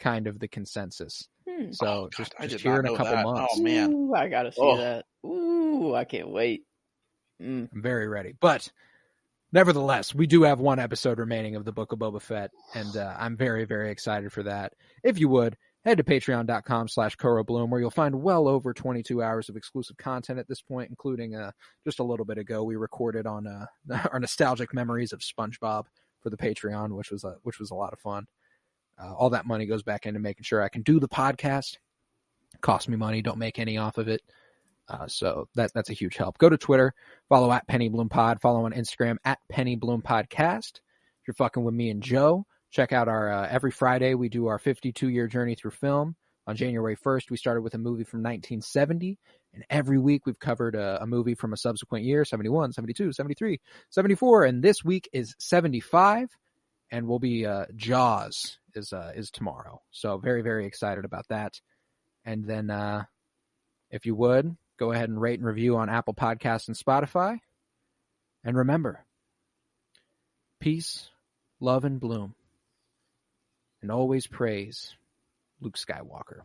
kind of the consensus. So just here in a couple months. Oh man, Ooh, I gotta see that. Ooh, I can't wait. I'm very ready. But nevertheless, we do have one episode remaining of the Book of Boba Fett, and I'm very, very excited for that. If you would, head to patreon.com/KoroBloom, where you'll find well over 22 hours of exclusive content at this point, including just a little bit ago we recorded on our nostalgic memories of SpongeBob for the Patreon, which was a lot of fun. All that money goes back into making sure I can do the podcast. It costs me money, don't make any off of it. So that's a huge help. Go to Twitter, follow at PennyBloomPod, follow on Instagram at PennyBloomPodcast. If you're fucking with me and Joe, check out our every Friday we do our 52-year journey through film. On January 1st, we started with a movie from 1970, and every week we've covered a movie from a subsequent year, 71, 72, 73, 74, and this week is 75, and we'll be Jaws is tomorrow. So very, very excited about that. And then if you would, go ahead and rate and review on Apple Podcasts and Spotify. And remember, peace, love, and bloom. And always praise Luke Skywalker.